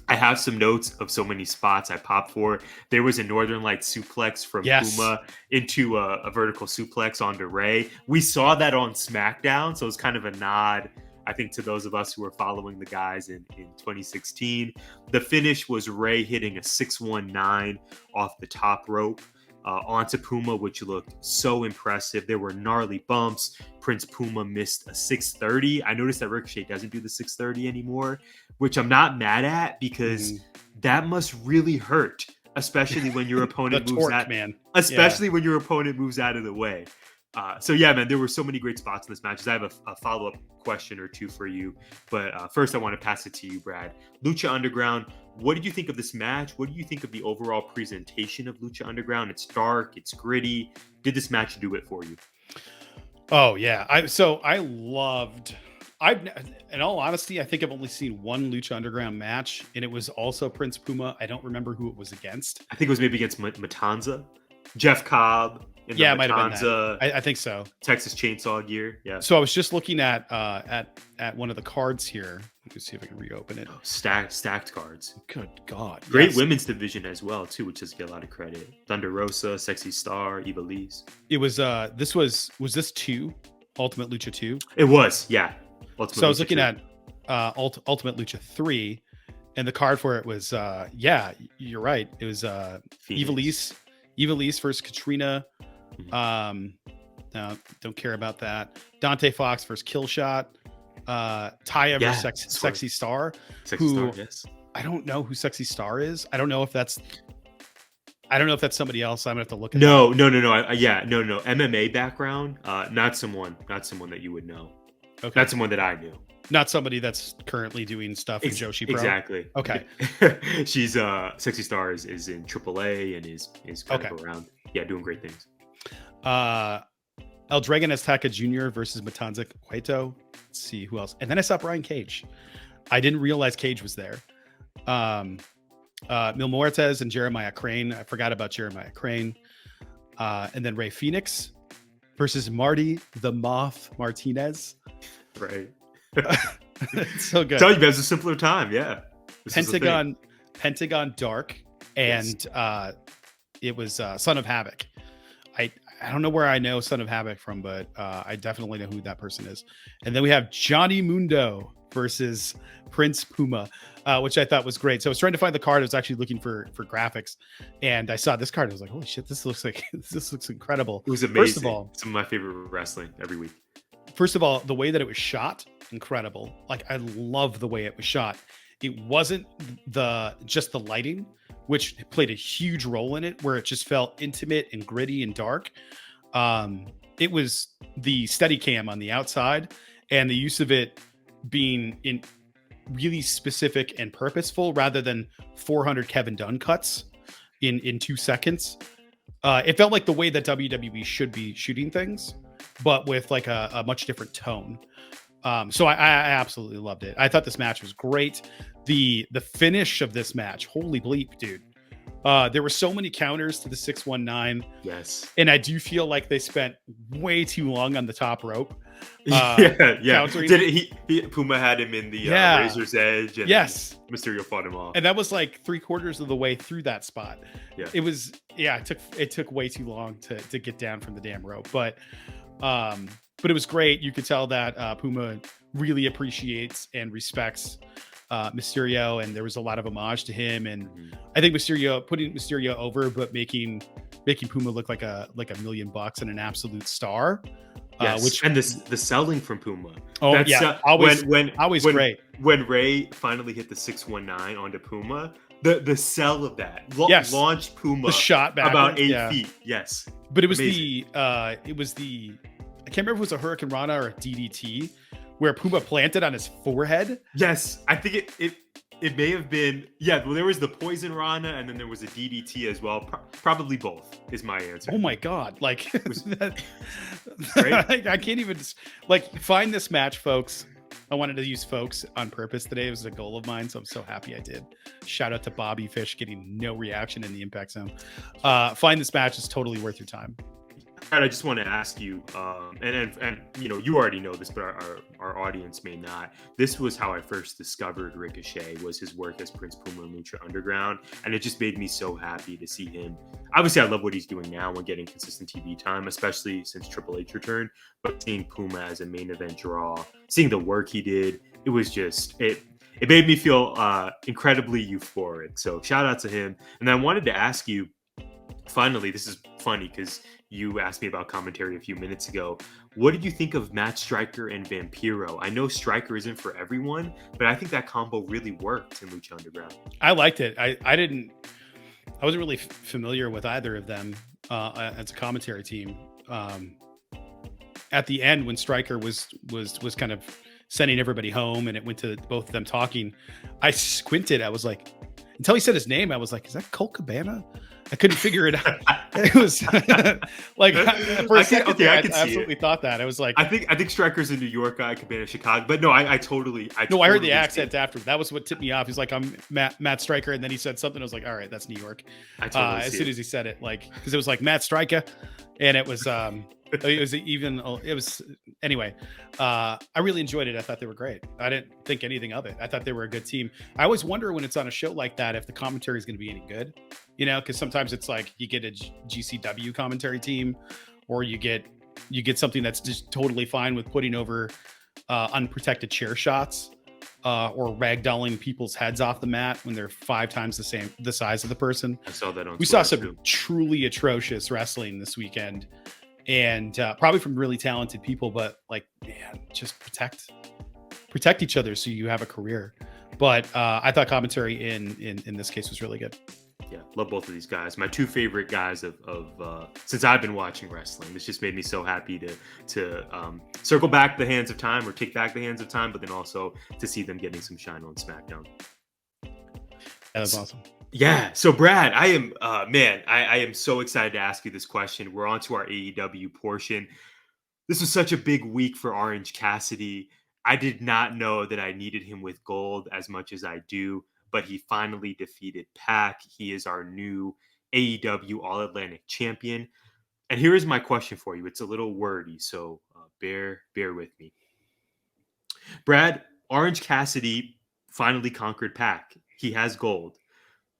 I have some notes of so many spots I popped for. There was a Northern Light suplex from Puma into a vertical suplex onto Rey. We saw that on SmackDown, so it's kind of a nod, I think, to those of us who were following the guys in 2016. The finish was Rey hitting a 619 off the top rope onto Puma, which looked so impressive. There were gnarly bumps. Prince Puma missed a 630. I noticed that Ricochet doesn't do the 630 anymore, which I'm not mad at because that must really hurt, especially when your opponent moves out. When your opponent moves out of the way. So yeah, man, there were so many great spots in this match. I have a follow-up question or two for you, but first I want to pass it to you, Brad. Lucha Underground, what did you think of this match? What do you think of the overall presentation of Lucha Underground? It's dark, it's gritty. Did this match do it for you? Oh yeah, in all honesty, I think I've only seen one Lucha Underground match, and it was also Prince Puma. I don't remember who it was against. I think it was maybe against Matanza, Jeff Cobb. Yeah, it might have been that. I think so. Texas Chainsaw gear. Yeah. So I was just looking at one of the cards here. Let me see if I can reopen it. Oh, stacked cards. Good God. Great women's division as well too, which does get a lot of credit. Thunder Rosa, Sexy Star, Ivelisse. It was was this 2? Ultimate Lucha 2? It was, yeah. So I was looking at Ultimate Lucha 3, and the card for it was you're right. It was Ivelisse versus Katrina. No, don't care about that. Dante Fox versus Killshot. Taya versus Sexy Star. Sexy Star, yes. I don't know who Sexy Star is. I don't know if that's I don't know if that's somebody else. I'm gonna have to look at No. No. MMA background. Not someone that you would know. Okay. Not someone that I knew. Not somebody that's currently doing stuff in Joshi Pro. Exactly. Okay. She's Sexy Star is in AAA and is kind of around. Yeah, doing great things. El Dragon Azteca Jr. versus Matanza Cueto. Let's see who else. And then I saw Brian Cage. I didn't realize Cage was there. Mil Muertes and Jeremiah Crane. I forgot about Jeremiah Crane. And then Ray Phoenix versus Marty the Moth Martinez. Right. So good. Tell you guys a simpler time. Yeah. Pentagon Dark. And it was Son of Havoc. I don't know where I know Son of Havoc from, but I definitely know who that person is. And then we have Johnny Mundo versus Prince Puma, which I thought was great. So I was trying to find the card. I was actually looking for graphics, and I saw this card. I was like, holy shit, this looks incredible. It was amazing. First of all, some of my favorite wrestling every week. First of all, the way that it was shot, incredible. Like, I love the way it was shot. It wasn't just the lighting, which played a huge role in it, where it just felt intimate and gritty and dark. It was the Steadicam on the outside and the use of it being in really specific and purposeful, rather than 400 Kevin Dunn cuts in 2 seconds. It felt like the way that WWE should be shooting things, but with like a much different tone. So I absolutely loved it. I thought this match was great. The finish of this match, holy bleep, dude. There were so many counters to the 619. Yes. And I do feel like they spent way too long on the top rope. Yeah. Countering. Did Puma had him in the Razor's Edge, and Mysterio fought him off. And that was like 3/4 of the way through that spot. Yeah. It took way too long to get down from the damn rope. But it was great. You could tell that Puma really appreciates and respects Mysterio, and there was a lot of homage to him. And I think putting Mysterio over, but making Puma look like $1 million and an absolute star. Yes. And the selling from Puma. Oh, always great. When Rey finally hit the 619 onto Puma, the sell of that launched Puma the shot back about 8 feet. Yes. But it was amazing. I can't remember if it was a Hurricane Rana or a DDT where Puma planted on his forehead. Yes, I think it may have been. Yeah, well, there was the Poison Rana, and then there was a DDT as well. Probably both is my answer. Oh my god! Like, right? I can't even find this match, folks. I wanted to use folks on purpose today. It was a goal of mine, so I'm so happy I did. Shout out to Bobby Fish getting no reaction in the Impact Zone. Find this match is totally worth your time. I just want to ask you, and you already know this, but our audience may not. This was how I first discovered Ricochet, was his work as Prince Puma in Lucha Underground, and it just made me so happy to see him. Obviously, I love what he's doing now and getting consistent TV time, especially since Triple H returned. But seeing Puma as a main event draw, seeing the work he did, it was just it made me feel incredibly euphoric. So shout out to him. And I wanted to ask you, finally, this is funny because you asked me about commentary a few minutes ago. What did you think of Matt Striker and Vampiro? I know Striker isn't for everyone, but I think that combo really worked in Lucha Underground. I liked it. I wasn't really familiar with either of them as a commentary team. At the end, when Striker was kind of sending everybody home, and it went to both of them talking, I squinted. I was like, until he said his name, I was like, is that Colt Cabana? I couldn't figure it out. It was like for a second, I absolutely thought that. I was like, I think Striker's a New York guy, Cabana Chicago, but no, I totally I heard the accent after. That was what tipped me off. He's like, I'm Matt Striker, and then he said something. I was like, all right, that's New York. As soon as he said it, like, because it was like Matt Striker, and it was anyway. I really enjoyed it. I thought they were great. I didn't think anything of it. I thought they were a good team. I always wonder when it's on a show like that if the commentary is going to be any good, because sometimes it's like you get a GCW commentary team, or you get something that's just totally fine with putting over unprotected chair shots or ragdolling people's heads off the mat when they're 5 times the size of the person. I saw that on We saw some truly atrocious wrestling this weekend. And probably from really talented people, but like, man, just protect each other so you have a career. But I thought commentary in this case was really good. Yeah, love both of these guys. My two favorite guys of since I've been watching wrestling. This just made me so happy to circle back the hands of time, or take back the hands of time, but then also to see them getting some shine on SmackDown. That was awesome. Yeah. So Brad, I am I am so excited to ask you this question. We're on to our AEW portion. This was such a big week for Orange Cassidy. I did not know that I needed him with gold as much as I do, but he finally defeated Pac. He is our new AEW All-Atlantic champion. And here is my question for you. It's a little wordy, so bear with me. Brad, Orange Cassidy finally conquered Pac. He has gold.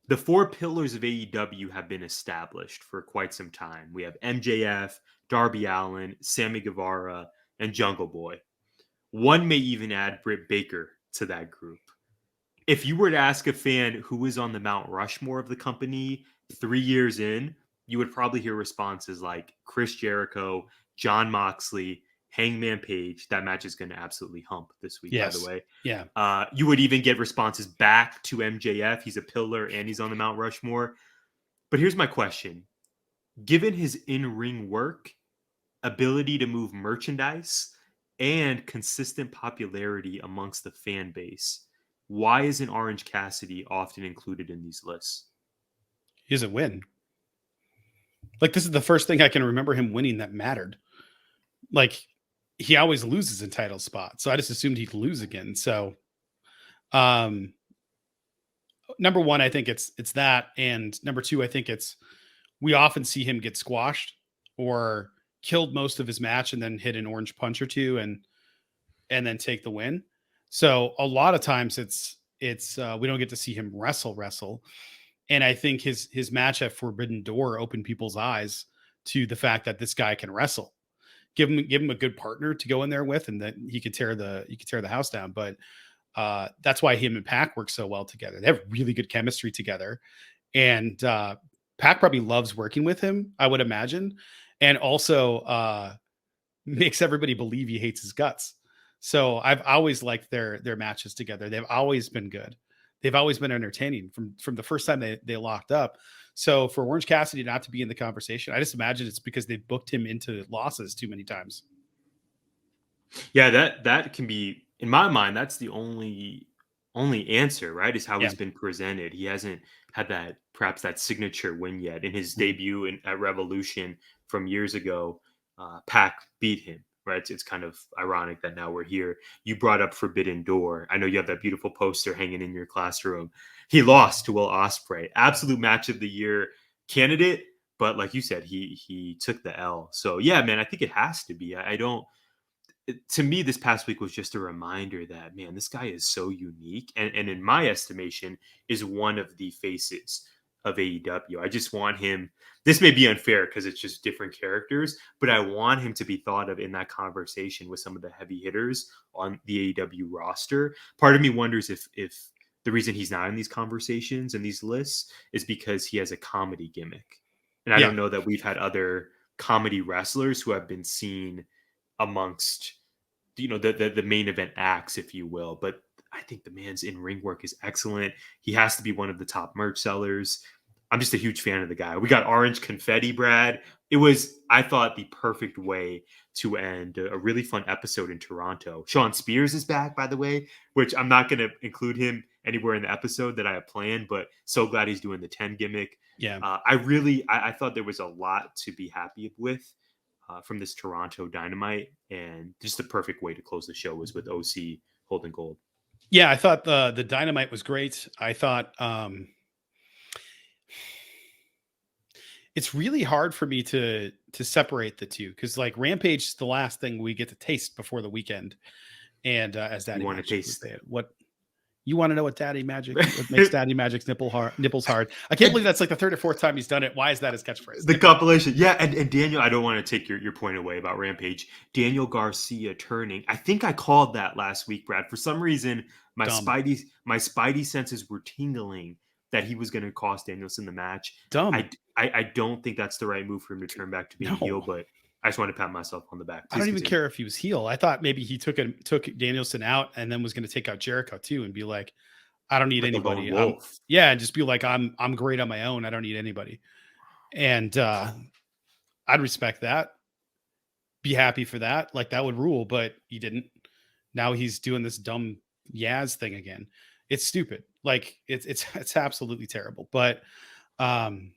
The four pillars of AEW have been established for quite some time. We have MJF, Darby Allin, Sammy Guevara, and Jungle Boy. One may even add Britt Baker to that group. If you were to ask a fan who is on the Mount Rushmore of the company 3 years in, you would probably hear responses like Chris Jericho, Jon Moxley, Hangman Page. That match is going to absolutely hump this week, by the way. Yeah. You would even get responses back to MJF. He's a pillar and he's on the Mount Rushmore. But here's my question. Given his in-ring work, ability to move merchandise, and consistent popularity amongst the fan base, why isn't Orange Cassidy often included in these lists? He doesn't win. Like, this is the first thing I can remember him winning that mattered. Like, he always loses in title spots, so I just assumed he'd lose again. So, number one, I think it's that, and number two, I think it's we often see him get squashed or killed most of his match and then hit an orange punch or two and then take the win. So a lot of times it's we don't get to see him wrestle. And I think his match at Forbidden Door opened people's eyes to the fact that this guy can wrestle. Give him a good partner to go in there with, and that he could tear the house down. But that's why him and Pac work so well together. They have really good chemistry together. And Pac probably loves working with him, I would imagine. And also makes everybody believe he hates his guts. So I've always liked their matches together. They've always been good. They've always been entertaining from the first time they locked up. So for Orange Cassidy not to be in the conversation, I just imagine it's because they booked him into losses too many times. Yeah, that can be, in my mind, that's the only answer, right? Is how he's been presented. He hasn't had perhaps that signature win yet. In his debut at Revolution from years ago, Pac beat him, right? It's kind of ironic that now we're here. You brought up Forbidden Door. I know you have that beautiful poster hanging in your classroom. He lost to Will Ospreay. Absolute match of the year candidate, but like you said, he took the L. So yeah, man, I think it has to be. To me, this past week was just a reminder that, man, this guy is so unique. And in my estimation, is one of the faces of AEW. I just want him, this may be unfair because it's just different characters, but I want him to be thought of in that conversation with some of the heavy hitters on the AEW roster. Part of me wonders if the reason he's not in these conversations and these lists is because he has a comedy gimmick. And I don't know that we've had other comedy wrestlers who have been seen amongst, the main event acts, if you will. But I think the man's in-ring work is excellent. He has to be one of the top merch sellers. I'm just a huge fan of the guy. We got Orange Confetti, Brad. It was, I thought, the perfect way to end a really fun episode in Toronto. Sean Spears is back, by the way, which I'm not going to include him anywhere in the episode that I have planned, but so glad he's doing the 10 gimmick. Yeah. I thought there was a lot to be happy with from this Toronto Dynamite, and just the perfect way to close the show was with OC holding gold. Yeah, I thought the Dynamite was great. I thought it's really hard for me to separate the two, because like Rampage is the last thing we get to taste before the weekend. And as Daddy want to taste what you want to know, what makes Daddy Magic's nipples hard. I can't believe that's like the third or fourth time he's done it. Why is that his catchphrase? The compilation. Yeah. And Daniel, I don't want to take your point away about Rampage. Daniel Garcia turning. I think I called that last week, Brad. For some reason, my spidey senses were tingling that he was going to cost Danielson the match. I don't think that's the right move for him to turn back to being heel, but I just want to pat myself on the back. I don't even care if he was heel. I thought maybe he took Danielson out and then was going to take out Jericho too and be like, I don't need like anybody. A lone wolf. And just be like, I'm great on my own. I don't need anybody. And I'd respect that. Be happy for that. Like that would rule, but he didn't. Now he's doing this dumb Yaz thing again. It's stupid. Like it's absolutely terrible. But I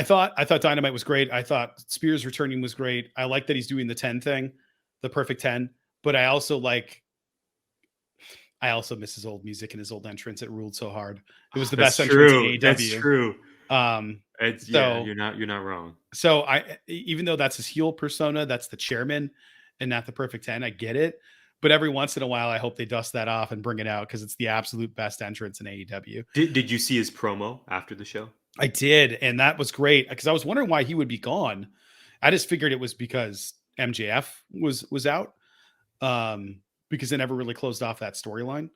thought Dynamite was great. I thought Spears returning was great. I like that he's doing the 10 thing, the perfect 10. But I also miss his old music and his old entrance. It ruled so hard. It was the best entrance in AEW. That's true. So you're not wrong. So even though that's his heel persona, that's the chairman and not the perfect 10. I get it. But every once in a while, I hope they dust that off and bring it out because it's the absolute best entrance in AEW. Did you see his promo after the show? I did. And that was great because I was wondering why he would be gone. I just figured it was because MJF was out because they never really closed off that storyline.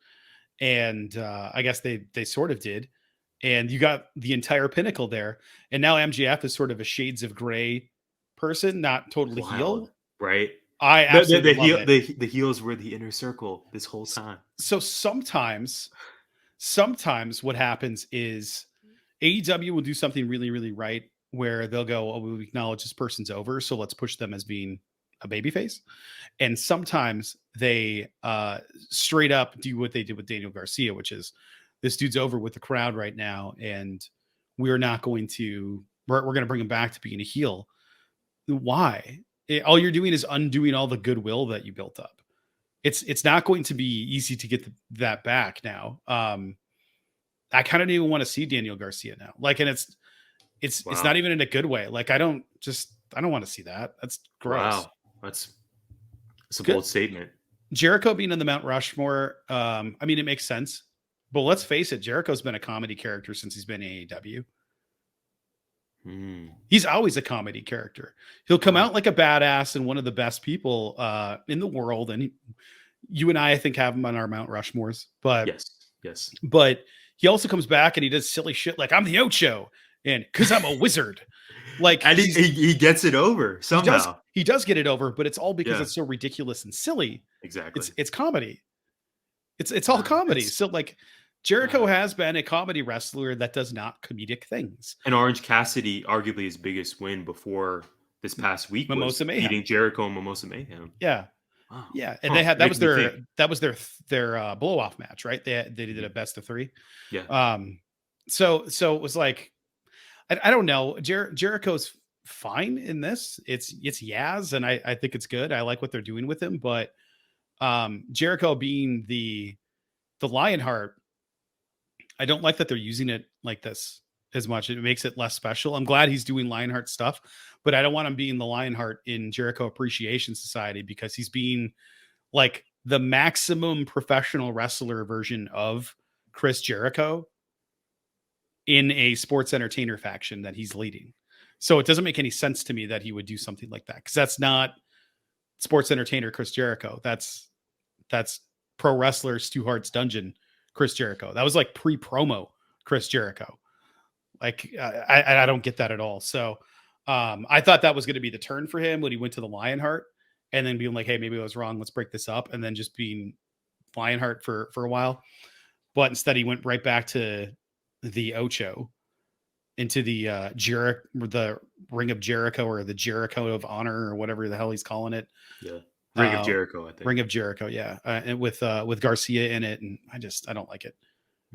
And I guess they sort of did. And you got the entire Pinnacle there. And now MJF is sort of a shades of gray person, not totally heel. Right. I absolutely love it. The heels were the inner circle this whole time. So sometimes what happens is AEW will do something really, really right where they'll go, oh, we acknowledge this person's over, so let's push them as being a babyface. And sometimes they straight up do what they did with Daniel Garcia, which is this dude's over with the crowd right now, and we're going to bring him back to being a heel. Why? All you're doing is undoing all the goodwill that you built up. It's not going to be easy to get that back now. I kind of even want to see Daniel Garcia now. Like, and it's not even in a good way. Like, I don't want to see that. That's gross. Wow. That's a bold statement. Jericho being in the Mount Rushmore. I mean, it makes sense, but let's face it. Jericho's been a comedy character since he's been in AEW. He's always a comedy character. He'll come out like a badass and one of the best people in the world. And you and I think, have him on our Mount Rushmores, but yes. But he also comes back and he does silly shit like I'm the Ocho and because I'm a wizard. Like, and he gets it over somehow. He does get it over, but it's all because it's so ridiculous and silly. Exactly. It's comedy. It's all comedy. So like, Jericho has been a comedy wrestler that does not comedic things. And Orange Cassidy, arguably his biggest win before this past week, Mimosa Mayhem, beating Jericho and Mimosa Mayhem. Yeah, wow. Yeah, and they had that was their blow off match, right? They did a best of 3. Yeah. So it was like, I don't know. Jericho's fine in this. It's Yaz, and I think it's good. I like what they're doing with him, but Jericho being the Lionheart, I don't like that they're using it like this as much. It makes it less special. I'm glad he's doing Lionheart stuff, but I don't want him being the Lionheart in Jericho Appreciation Society because he's being like the maximum professional wrestler version of Chris Jericho in a sports entertainer faction that he's leading. So it doesn't make any sense to me that he would do something like that because that's not sports entertainer Chris Jericho. That's pro wrestler Stu Hart's Dungeon Chris Jericho. That was like pre-promo Chris Jericho. Like I don't get that at all. So I thought that was going to be the turn for him when he went to the Lionheart and then being like, hey, maybe I was wrong. Let's break this up. And then just being Lionheart for a while. But instead he went right back to the Ocho, into the the Ring of Jericho or the Jericho of Honor or whatever the hell he's calling it. Yeah. Ring of Jericho, I think. Ring of Jericho, yeah. And with Garcia in it. And I don't like it.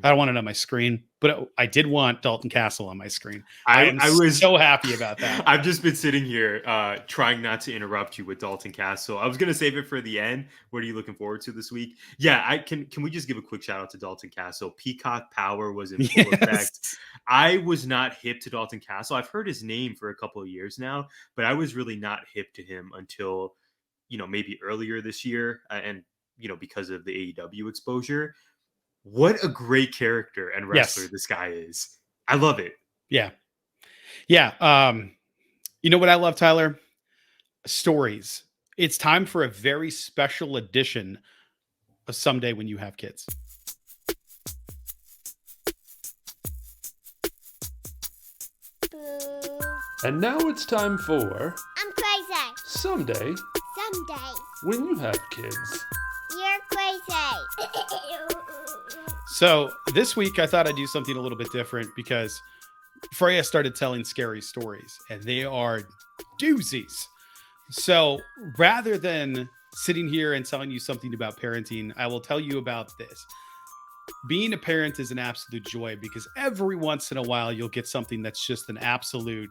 I don't want it on my screen, but I did want Dalton Castle on my screen. I was so happy about that. I've just been sitting here trying not to interrupt you with Dalton Castle. I was going to save it for the end. What are you looking forward to this week? Yeah, can we just give a quick shout out to Dalton Castle? Peacock Power was in full effect. I was not hip to Dalton Castle. I've heard his name for a couple of years now, but I was really not hip to him until, maybe earlier this year. And, because of the AEW exposure. What a great character and wrestler this guy is. I love it. Yeah. Yeah. You know what I love, Tyler? Stories. It's time for a very special edition of Someday When You Have Kids. And now it's time for I'm crazy. Someday Someday When You Have Kids. you're crazy. So this week I thought I'd do something a little bit different because Freya started telling scary stories, and they are doozies. So rather than sitting here and telling you something about parenting, I will tell you about this. Being a parent is an absolute joy because every once in a while you'll get something that's just an absolute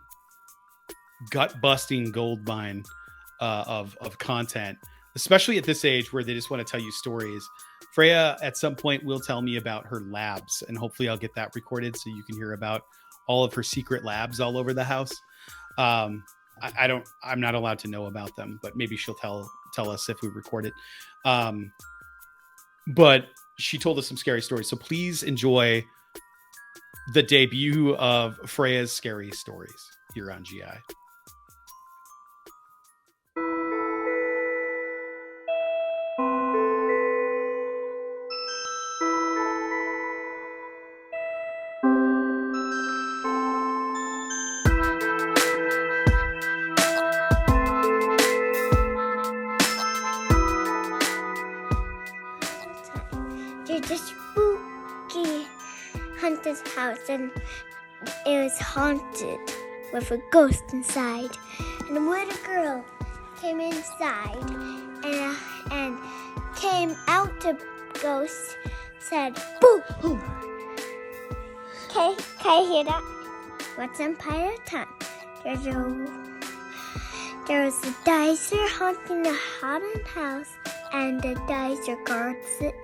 gut-busting gold mine of content, especially at this age where they just want to tell you stories. Freya at some point will tell me about her labs, and hopefully I'll get that recorded so you can hear about all of her secret labs all over the house. I'm not allowed to know about them, but maybe she'll tell us if we record it. But she told us some scary stories, so please enjoy the debut of Freya's scary stories here on GI. There's a spooky haunted house, and it was haunted with a ghost inside. And a little girl came inside and came out. The ghost said, "Boo!" Can I hear that? Once upon a time, there was a dicer haunting the haunted house, and the dicer guards it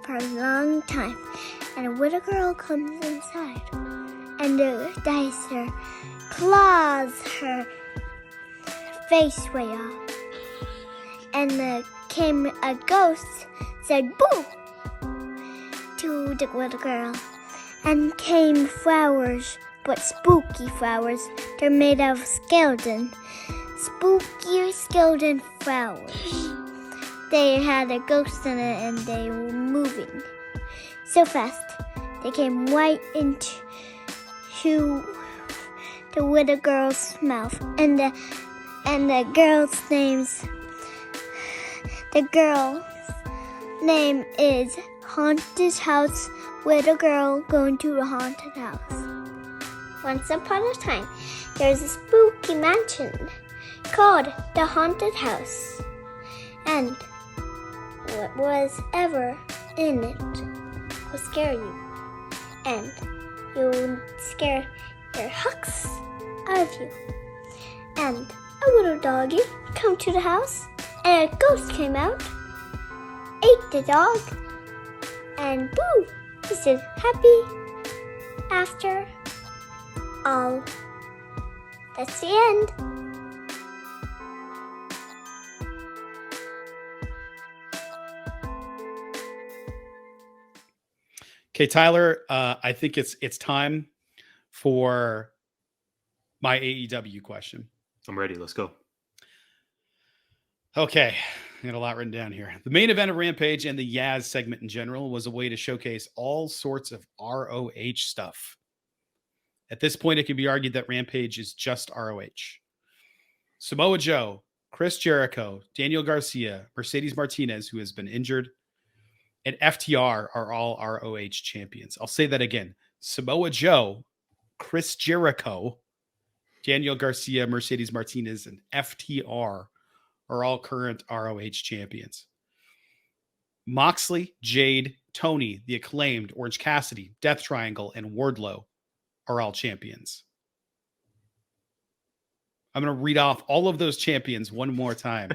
for a long time. And a little girl comes inside, and the dicer claws her face way off. And a ghost said "boo" to the little girl, and came flowers, but spooky flowers. They're made of skeleton, spooky skeleton flowers. They had a ghost in it, and they were moving so fast. They came right into the little girl's mouth, and the girl's name is Haunted House. Little girl going to the haunted house. Once upon a time, there was a spooky mansion called the Haunted House, and what was ever in it will scare you, and you'll scare your hucks out of you. And a little doggy come to the house, and a ghost came out, ate the dog, and boo! He said, "Happy after all." That's the end. Okay, Tyler, I think it's time for my AEW question. I'm ready. Let's go. Okay, I got a lot written down here. The main event of Rampage and the Yaz segment in general was a way to showcase all sorts of ROH stuff. At this point, it can be argued that Rampage is just ROH. Samoa Joe, Chris Jericho, Daniel Garcia, Mercedes Martinez, who has been injured, and FTR are all ROH champions. I'll say that again. Samoa Joe, Chris Jericho, Daniel Garcia, Mercedes Martinez, and FTR are all current ROH champions. Moxley, Jade, Tony, The Acclaimed, Orange Cassidy, Death Triangle, and Wardlow are all champions. I'm going to read off all of those champions one more time.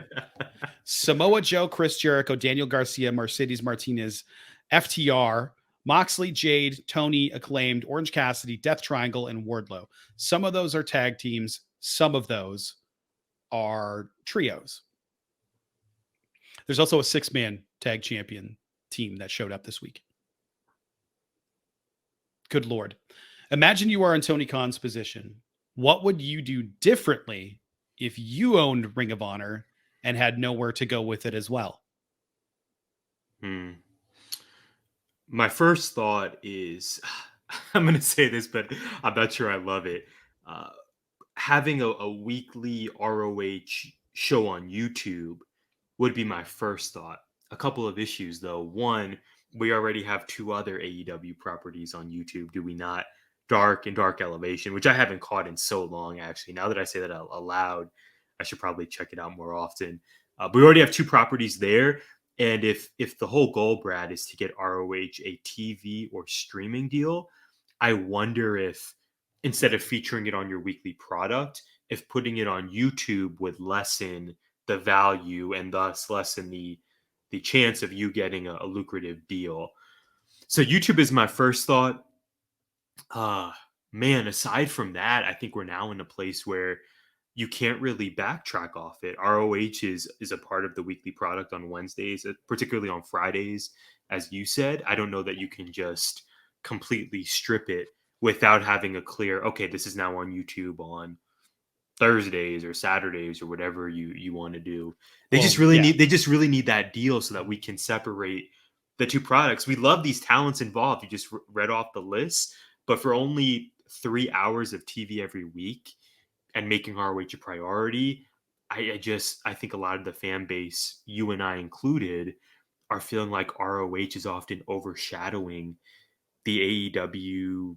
Samoa Joe, Chris Jericho, Daniel Garcia, Mercedes Martinez, FTR, Moxley, Jade, Tony, Acclaimed, Orange Cassidy, Death Triangle, and Wardlow. Some of those are tag teams. Some of those are trios. There's also a 6-man tag champion team that showed up this week. Good Lord. Imagine you are in Tony Khan's position. What would you do differently if you owned Ring of Honor and had nowhere to go with it as well? My first thought is, I'm going to say this, but I'm not sure I love it. Having a weekly ROH show on YouTube would be my first thought. A couple of issues, though. One, we already have 2 other AEW properties on YouTube, do we not? Dark and Dark Elevation, which I haven't caught in so long, actually. Now that I say that out aloud, I should probably check it out more often. But we already have 2 properties there. And if the whole goal, Brad, is to get ROH a TV or streaming deal, I wonder if instead of featuring it on your weekly product, if putting it on YouTube would lessen the value and thus lessen the chance of you getting a lucrative deal. So YouTube is my first thought. Man, aside from that, I think we're now in a place where you can't really backtrack off it. ROH is a part of the weekly product on Wednesdays, particularly on Fridays, as you said. I don't know that you can just completely strip it without having a clear, okay, this is now on YouTube on Thursdays or Saturdays or whatever you want to do. They just really need that deal so that we can separate the 2 products. We love these talents involved. You just read off the list, but for only 3 hours of TV every week and making ROH a priority, I think a lot of the fan base, you and I included, are feeling like ROH is often overshadowing the AEW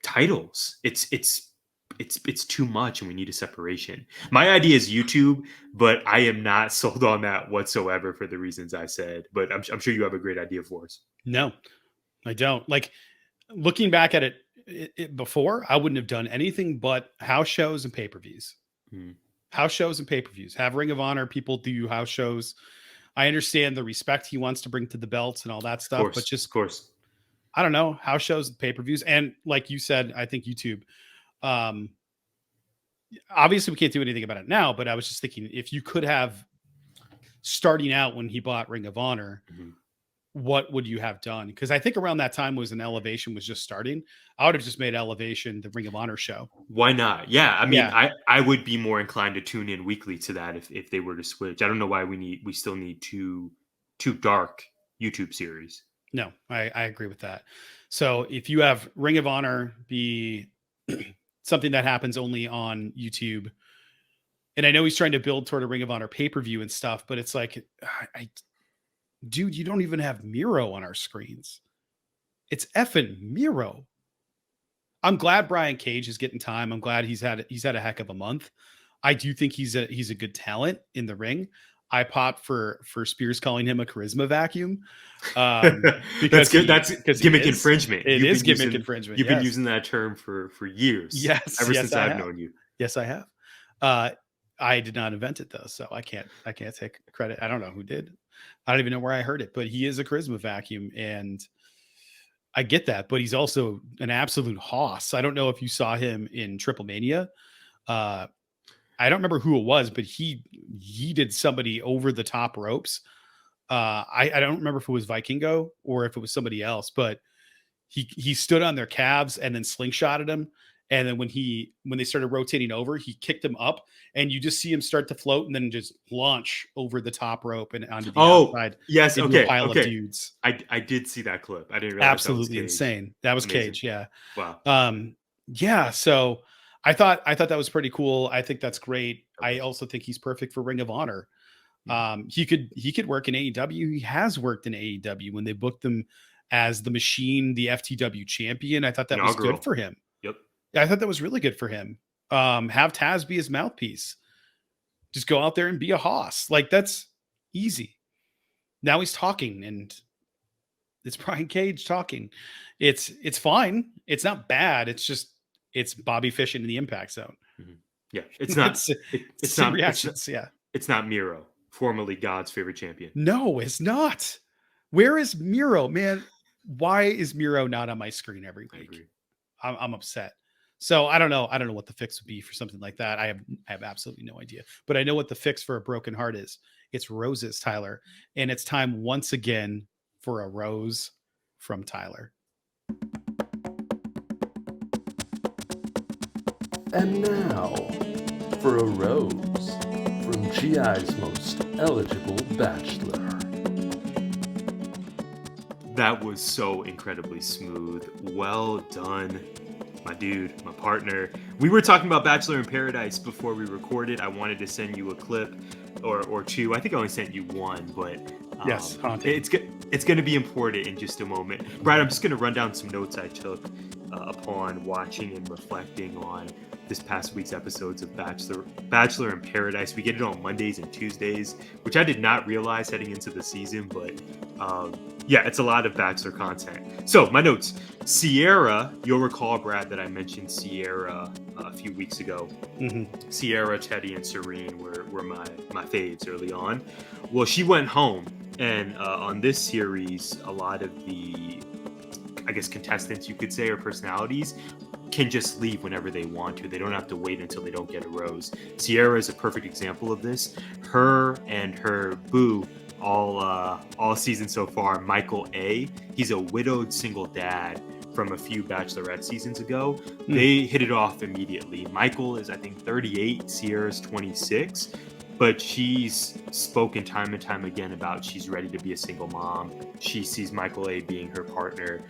titles. It's too much and we need a separation. My idea is YouTube, but I am not sold on that whatsoever for the reasons I said. But I'm sure you have a great idea for us. No, I don't. Like, looking back at it before, I wouldn't have done anything but house shows and pay-per-views. House shows and pay-per-views. Have Ring of Honor people do house shows. I understand the respect he wants to bring to the belts and all that stuff, but just, of course, I don't know, house shows and pay-per-views. And like you said, I think YouTube, obviously we can't do anything about it now, but I was just thinking, if you could have, starting out when he bought Ring of Honor, what would you have done? Because I think around that time was an Elevation was just starting. I would have just made Elevation the Ring of Honor show. Why not? Yeah, I mean, I would be more inclined to tune in weekly to that if they were to switch. I don't know why we still need two dark YouTube series. No, I agree with that. So if you have Ring of Honor be something that happens only on YouTube, and I know he's trying to build toward a Ring of Honor pay-per-view and stuff, but it's like, dude, you don't even have Miro on our screens. It's effing Miro. I'm glad Brian Cage is getting time. I'm glad he's had a heck of a month. I do think he's a good talent in the ring. I popped for Spears calling him a charisma vacuum. Because that's gimmick infringement. It is gimmick infringement. You've been using that term for years. Yes. Ever since I've known you. Yes, I have. I did not invent it though, so I can't take credit. I don't know who did. I don't even know where I heard it, but he is a charisma vacuum, and I get that. But he's also an absolute hoss. I don't know if you saw him in Triple Mania. I don't remember who it was, but he did somebody over the top ropes. I don't remember if it was Vikingo or if it was somebody else, but he stood on their calves and then slingshotted him. And then when they started rotating over, he kicked him up, and you just see him start to float and then just launch over the top rope and onto the outside. Yes, into a pile of dudes. I did see that clip. I didn't realize absolutely insane. That was amazing. Cage. Yeah. Wow. Yeah. So I thought that was pretty cool. I think that's great. I also think he's perfect for Ring of Honor. He could work in AEW. He has worked in AEW when they booked him as the Machine, the FTW champion. I thought that was good for him. I thought that was really good for him. Have Taz be his mouthpiece. Just go out there and be a hoss. Like, that's easy. Now he's talking, and it's Brian Cage talking. It's fine. It's not bad. It's Bobby Fish in the Impact Zone. Mm-hmm. Yeah, it's not. it's not reactions. It's not Miro, formerly God's favorite champion. No, it's not. Where is Miro, man? Why is Miro not on my screen every week? I'm upset. So I don't know what the fix would be for something like that. I have absolutely no idea. But I know what the fix for a broken heart is. It's roses, Tyler. And it's time once again for a rose from Tyler. And now for a rose from GI's most eligible bachelor. That was so incredibly smooth. Well done, my dude, my partner. We were talking about Bachelor in Paradise before we recorded. I wanted to send you a clip or two. I think I only sent you one, but Yes, haunting. It's going to be important in just a moment. Brad, I'm just going to run down some notes I took upon watching and reflecting on this past week's episodes of Bachelor in Paradise. We get it on Mondays and Tuesdays, which I did not realize heading into the season, but yeah, it's a lot of Bachelor content. So my notes, Sierra, you'll recall, Brad, that I mentioned Sierra a few weeks ago. Mm-hmm. Sierra, Teddy, and Serene were my faves early on. Well, she went home, and on this series, a lot of the, I guess, contestants, you could say, or personalities, can just leave whenever they want to. They don't have to wait until they don't get a rose. Sierra is a perfect example of this. Her and her boo, all season so far, Michael A. He's a widowed single dad from a few Bachelorette seasons ago. They hit it off immediately. Michael is, I think, 38. Sierra's 26. But she's spoken time and time again about she's ready to be a single mom. She sees Michael A. being her partner.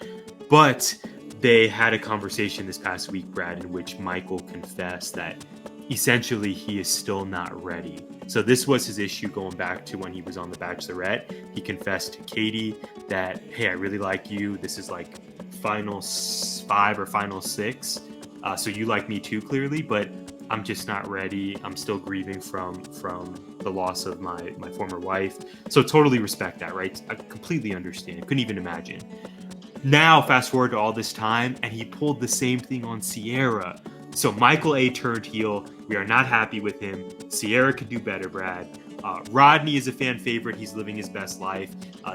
But they had a conversation this past week, Brad, in which Michael confessed that essentially he is still not ready. So this was his issue going back to when he was on The Bachelorette. He confessed to Katie that, hey, I really like you. This is like final 5 or final 6. So you like me too, clearly, but I'm just not ready. I'm still grieving from the loss of my former wife. So totally respect that, right? I completely understand. Couldn't even imagine. Now, fast forward to all this time, and he pulled the same thing on Sierra. So Michael A. turned heel. We are not happy with him. Sierra could do better, Brad. Rodney is a fan favorite. He's living his best life.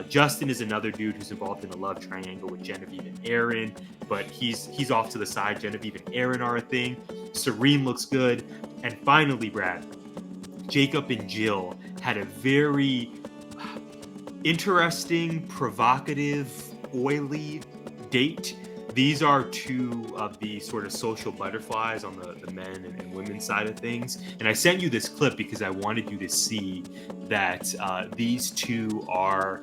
Justin is another dude who's involved in a love triangle with Genevieve and Aaron, but he's off to the side. Genevieve and Aaron are a thing. Serene looks good. And finally, Brad, Jacob and Jill had a very interesting, provocative, oily date. These are two of the sort of social butterflies on the men and women's side of things. And I sent you this clip because I wanted you to see that these two are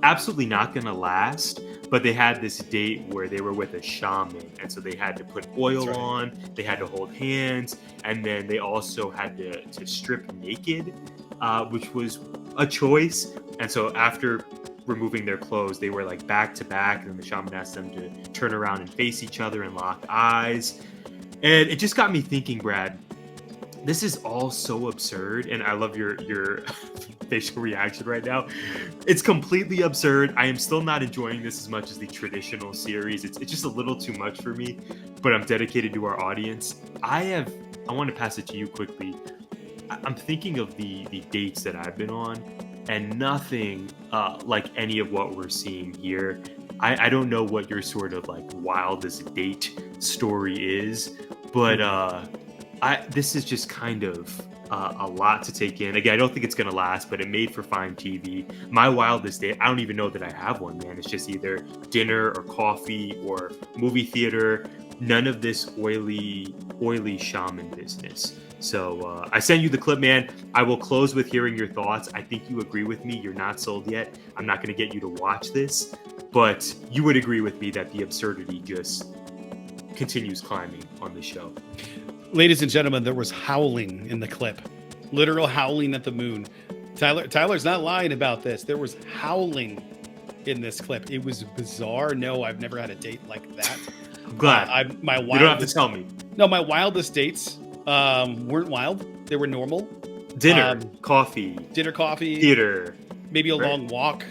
absolutely not going to last. But they had this date where they were with a shaman. And so they had to put oil on, they had to hold hands, and then they also had to strip naked, which was a choice. And so after removing their clothes, they were like back to back, and then the shaman asked them to turn around and face each other and lock eyes. And it just got me thinking, Brad, this is all so absurd, and I love your facial reaction right now. It's completely absurd. I am still not enjoying this as much as the traditional series. It's just a little too much for me, but I'm dedicated to our audience. I want to pass it to you quickly. I'm thinking of the dates that I've been on, and nothing like any of what we're seeing here. I don't know what your sort of like wildest date story is, but this is just kind of a lot to take in. Again, I don't think it's going to last, but it made for fine TV. My wildest date, I don't even know that I have one, man. It's just either dinner or coffee or movie theater. None of this oily shaman business. So I sent you the clip, man. I will close with hearing your thoughts. I think you agree with me. You're not sold yet. I'm not going to get you to watch this, but you would agree with me that the absurdity just continues climbing on the show. Ladies and gentlemen, there was howling in the clip. Literal howling at the moon. Tyler's not lying about this. There was howling in this clip. It was bizarre. No, I've never had a date like that. I'm glad. You don't have to tell me. No, my wildest dates weren't wild. They were normal. Dinner, coffee, theater, maybe a long walk,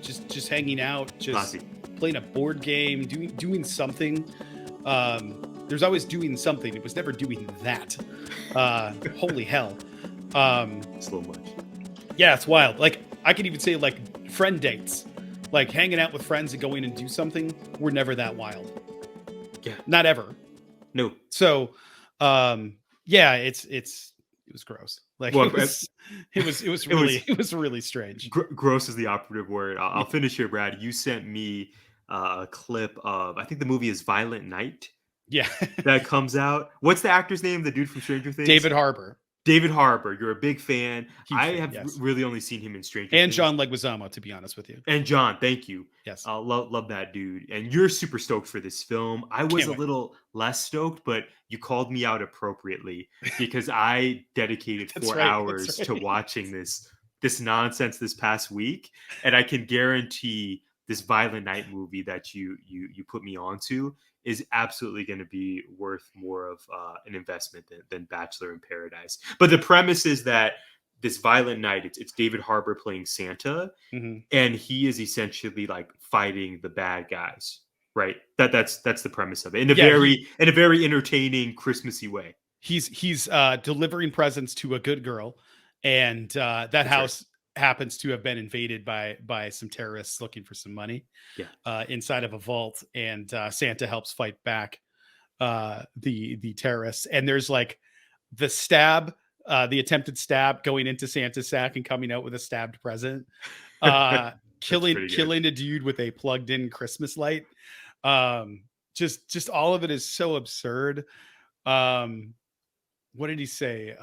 just hanging out, just playing a board game, doing something. There's always doing something. It was never doing that. Holy hell. It's a little much. Yeah, it's wild. Like, I could even say, like, friend dates. Like, hanging out with friends and going and do something were never that wild. Yeah. Not ever. No. So, yeah, it was gross. Like, well, it was really strange. Gross is the operative word. I'll finish here, Brad. You sent me a clip of, I think the movie is Violent Night. Yeah. That comes out. What's the actor's name? The dude from Stranger Things? David Harbour. You're a big fan. I have really only seen him in Stranger Things. And John Leguizamo, to be honest with you. And John, thank you. Yes. Love that dude. And you're super stoked for this film. I was a little less stoked, but you called me out appropriately because I dedicated 4 hours to watching this this nonsense this past week, and I can guarantee this Violent Night movie that you put me onto is absolutely going to be worth more of an investment than Bachelor in Paradise. But the premise is that this Violent Night, it's David Harbour playing Santa, and he is essentially like fighting the bad guys, right? That's the premise of it in a very entertaining, Christmassy way. He's delivering presents to a good girl, and that house happens to have been invaded by some terrorists looking for some money inside of a vault, and Santa helps fight back the terrorists. And there's like the attempted stab going into Santa's sack and coming out with a stabbed present, killing a dude with a plugged in Christmas light. Just all of it is so absurd. What did he say?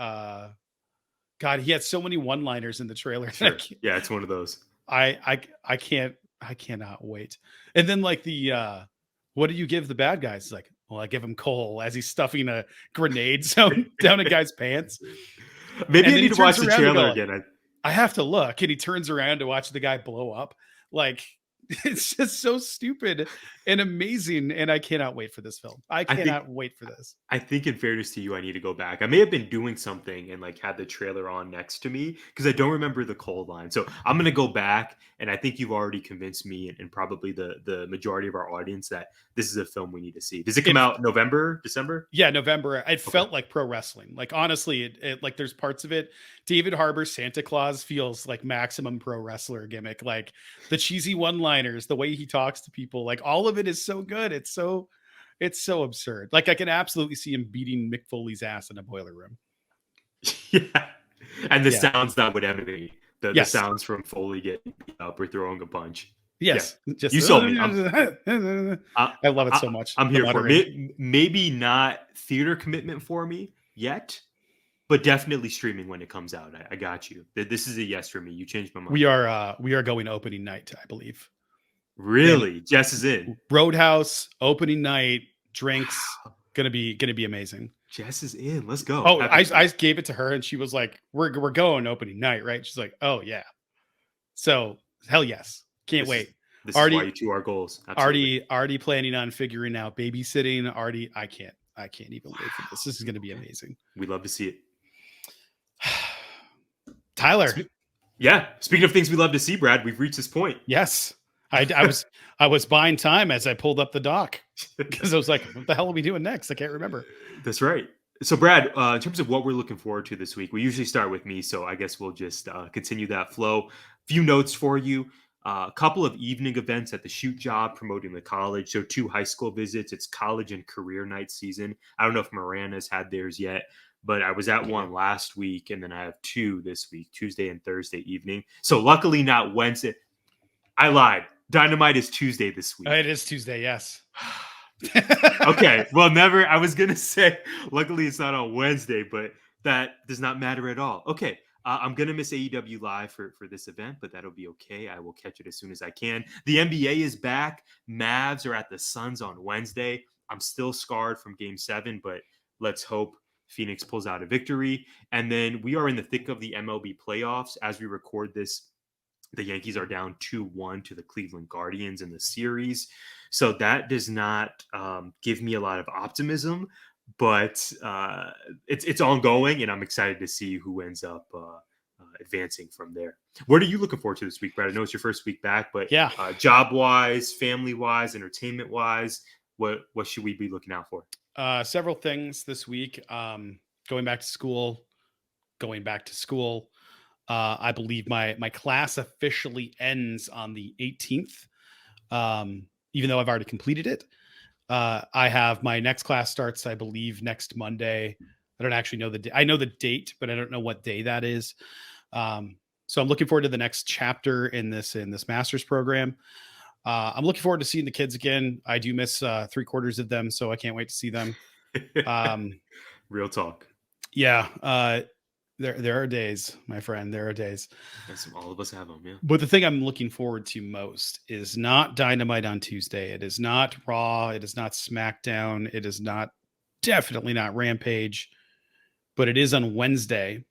God, he had so many one-liners in the trailer. Sure. Yeah, it's one of those. I cannot wait. And then like what do you give the bad guys? It's like, well, I give him coal as he's stuffing a grenade down a guy's pants. Maybe I need to watch the trailer again. I have to look. And he turns around to watch the guy blow up. Like, it's just so stupid and amazing, and I cannot wait for this film. I cannot wait for this. I think, in fairness to you, I need to go back. I may have been doing something and like had the trailer on next to me because I don't remember the cold line. So I'm gonna go back, and I think you've already convinced me and probably the majority of our audience that this is a film we need to see. Does it come out November, December? Yeah, November. It felt like pro wrestling. Like, honestly, it like there's parts of it. David Harbour Santa Claus feels like maximum pro wrestler gimmick. Like the cheesy one-liners, the way he talks to people, like all of it is so good. It's so absurd. Like I can absolutely see him beating Mick Foley's ass in a boiler room. Yeah, and the sounds that would emanate, the sounds from Foley getting beat up or throwing a punch. Yes, just, you sold me. I love it so much. I'm here for it. Maybe not theater commitment for me yet, but definitely streaming when it comes out. I got you. This is a yes for me. You changed my mind. We are going opening night, I believe. Really? Jess is in. Roadhouse, opening night, drinks. Wow. Gonna be amazing. Jess is in. Let's go. Oh, I gave it to her and she was like, We're going opening night, right? She's like, oh yeah. So hell yes. Can't wait. This is why you two are goals. Absolutely. Already planning on figuring out babysitting. I can't even wait for this. This is gonna be amazing. We'd love to see it. Tyler. Speaking of things we love to see, Brad, we've reached this point. Yes. I was buying time as I pulled up the doc because I was like, what the hell are we doing next? I can't remember. That's right. So Brad, in terms of what we're looking forward to this week, we usually start with me. So I guess we'll just continue that flow. Few notes for you. A couple of evening events at the Shoot Job promoting the college. So 2 high school visits. It's college and career night season. I don't know if Miranda's had theirs yet, but I was at one last week, and then I have 2 this week, Tuesday and Thursday evening. So luckily not Wednesday. I lied. Dynamite is Tuesday this week. It is Tuesday, yes. Okay. Well, I was going to say, luckily it's not on Wednesday, but that does not matter at all. Okay. I'm going to miss AEW Live for this event, but that'll be okay. I will catch it as soon as I can. The NBA is back. Mavs are at the Suns on Wednesday. I'm still scarred from Game 7, but let's hope Phoenix pulls out a victory. And then we are in the thick of the MLB playoffs. As we record this, the Yankees are down 2-1 to the Cleveland Guardians in the series. So that does not give me a lot of optimism, but it's ongoing, and I'm excited to see who ends up advancing from there. What are you looking forward to this week, Brad? I know it's your first week back, but job-wise, family-wise, entertainment-wise, what should we be looking out for? Several things this week. Going back to school. I believe my class officially ends on the 18th, even though I've already completed it. I have my next class starts, I believe, next Monday. I don't actually know the day. I know the date, but I don't know what day that is. So I'm looking forward to the next chapter in this master's program. I'm looking forward to seeing the kids again. I do miss 3/4 of them, so I can't wait to see them. Real talk. Yeah. There are days, my friend. There are days. All of us have them, yeah. But the thing I'm looking forward to most is not Dynamite on Tuesday. It is not Raw. It is not SmackDown. It is definitely not Rampage. But it is on Wednesday.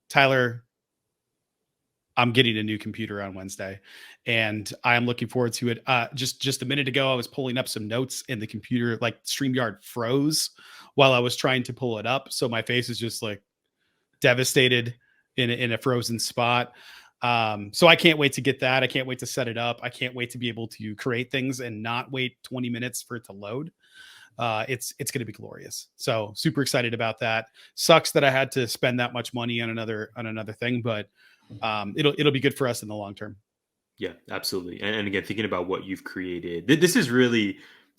Tyler, I'm getting a new computer on Wednesday, and I'm looking forward to it. Just a minute ago, I was pulling up some notes, and the computer, like StreamYard, froze while I was trying to pull it up. So my face is just like devastated in a frozen spot. So I can't wait to get that. I can't wait to set it up. I can't wait to be able to create things and not wait 20 minutes for it to load. It's going to be glorious. So super excited about that. Sucks that I had to spend that much money on another thing, but it'll be good for us in the long term. Yeah, absolutely. And again, thinking about what you've created, this is really,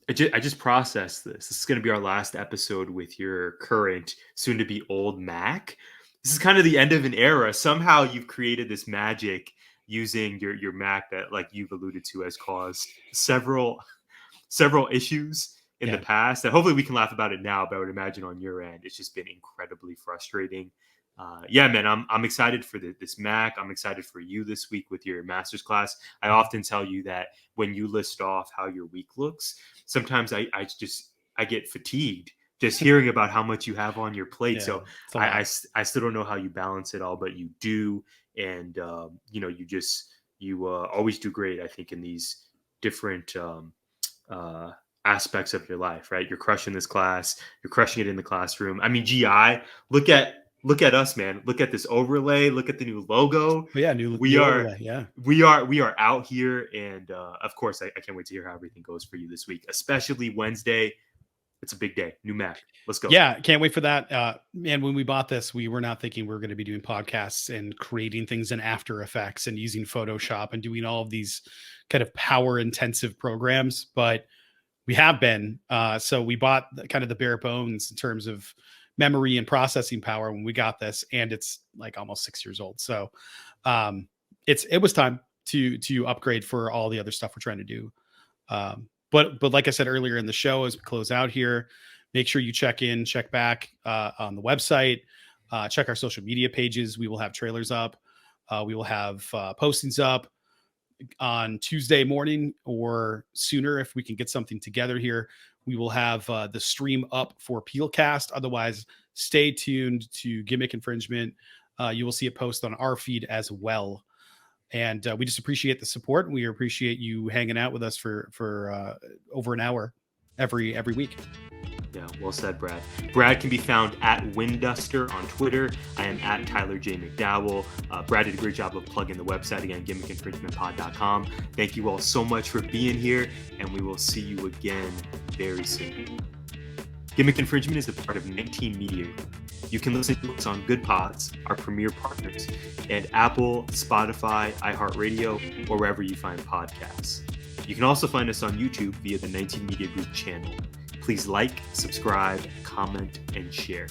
I just processed this. This is going to be our last episode with your current, soon to be old Mac. This is kind of the end of an era. Somehow you've created this magic using your Mac that, like you've alluded to, has caused several issues in the past that hopefully we can laugh about it now, but I would imagine on your end, it's just been incredibly frustrating. Yeah, man, I'm excited for this Mac. I'm excited for you this week with your master's class. I often tell you that when you list off how your week looks, sometimes I get fatigued just hearing about how much you have on your plate. Yeah, so I still don't know how you balance it all, but you do. And, you always do great, I think, in these different aspects of your life, right? You're crushing this class. You're crushing it in the classroom. I mean, GI, look at us, man. Look at this overlay. Look at the new logo. Yeah, new overlay. Yeah, we are out here. And of course, I can't wait to hear how everything goes for you this week, especially Wednesday. It's a big day. New Mac. Let's go. Yeah, can't wait for that. And when we bought this, we were not thinking we were going to be doing podcasts and creating things in After Effects and using Photoshop and doing all of these kind of power intensive programs, but we have been. So we bought kind of the bare bones in terms of memory and processing power when we got this, and it's like almost 6 years old. So it was time to upgrade for all the other stuff we're trying to do. But like I said earlier in the show, as we close out here, make sure you check back on the website, check our social media pages. We will have trailers up. We will have postings up on Tuesday morning or sooner if we can get something together here. We will have the stream up for Peelcast. Otherwise, stay tuned to Gimmick Infringement. You will see a post on our feed as well. And we just appreciate the support. We appreciate you hanging out with us for over an hour every week. Yeah, well said, Brad. Brad can be found at Winduster on Twitter. I am at Tyler J. McDowell. Brad did a great job of plugging the website again, gimmickinfringementpod.com. Thank you all so much for being here, and we will see you again very soon. Gimmick Infringement is a part of 19 Media Group. You can listen to us on Good Pods, our premier partners, and Apple, Spotify, iHeartRadio, or wherever you find podcasts. You can also find us on YouTube via the 19 Media Group channel. Please like, subscribe, comment, and share.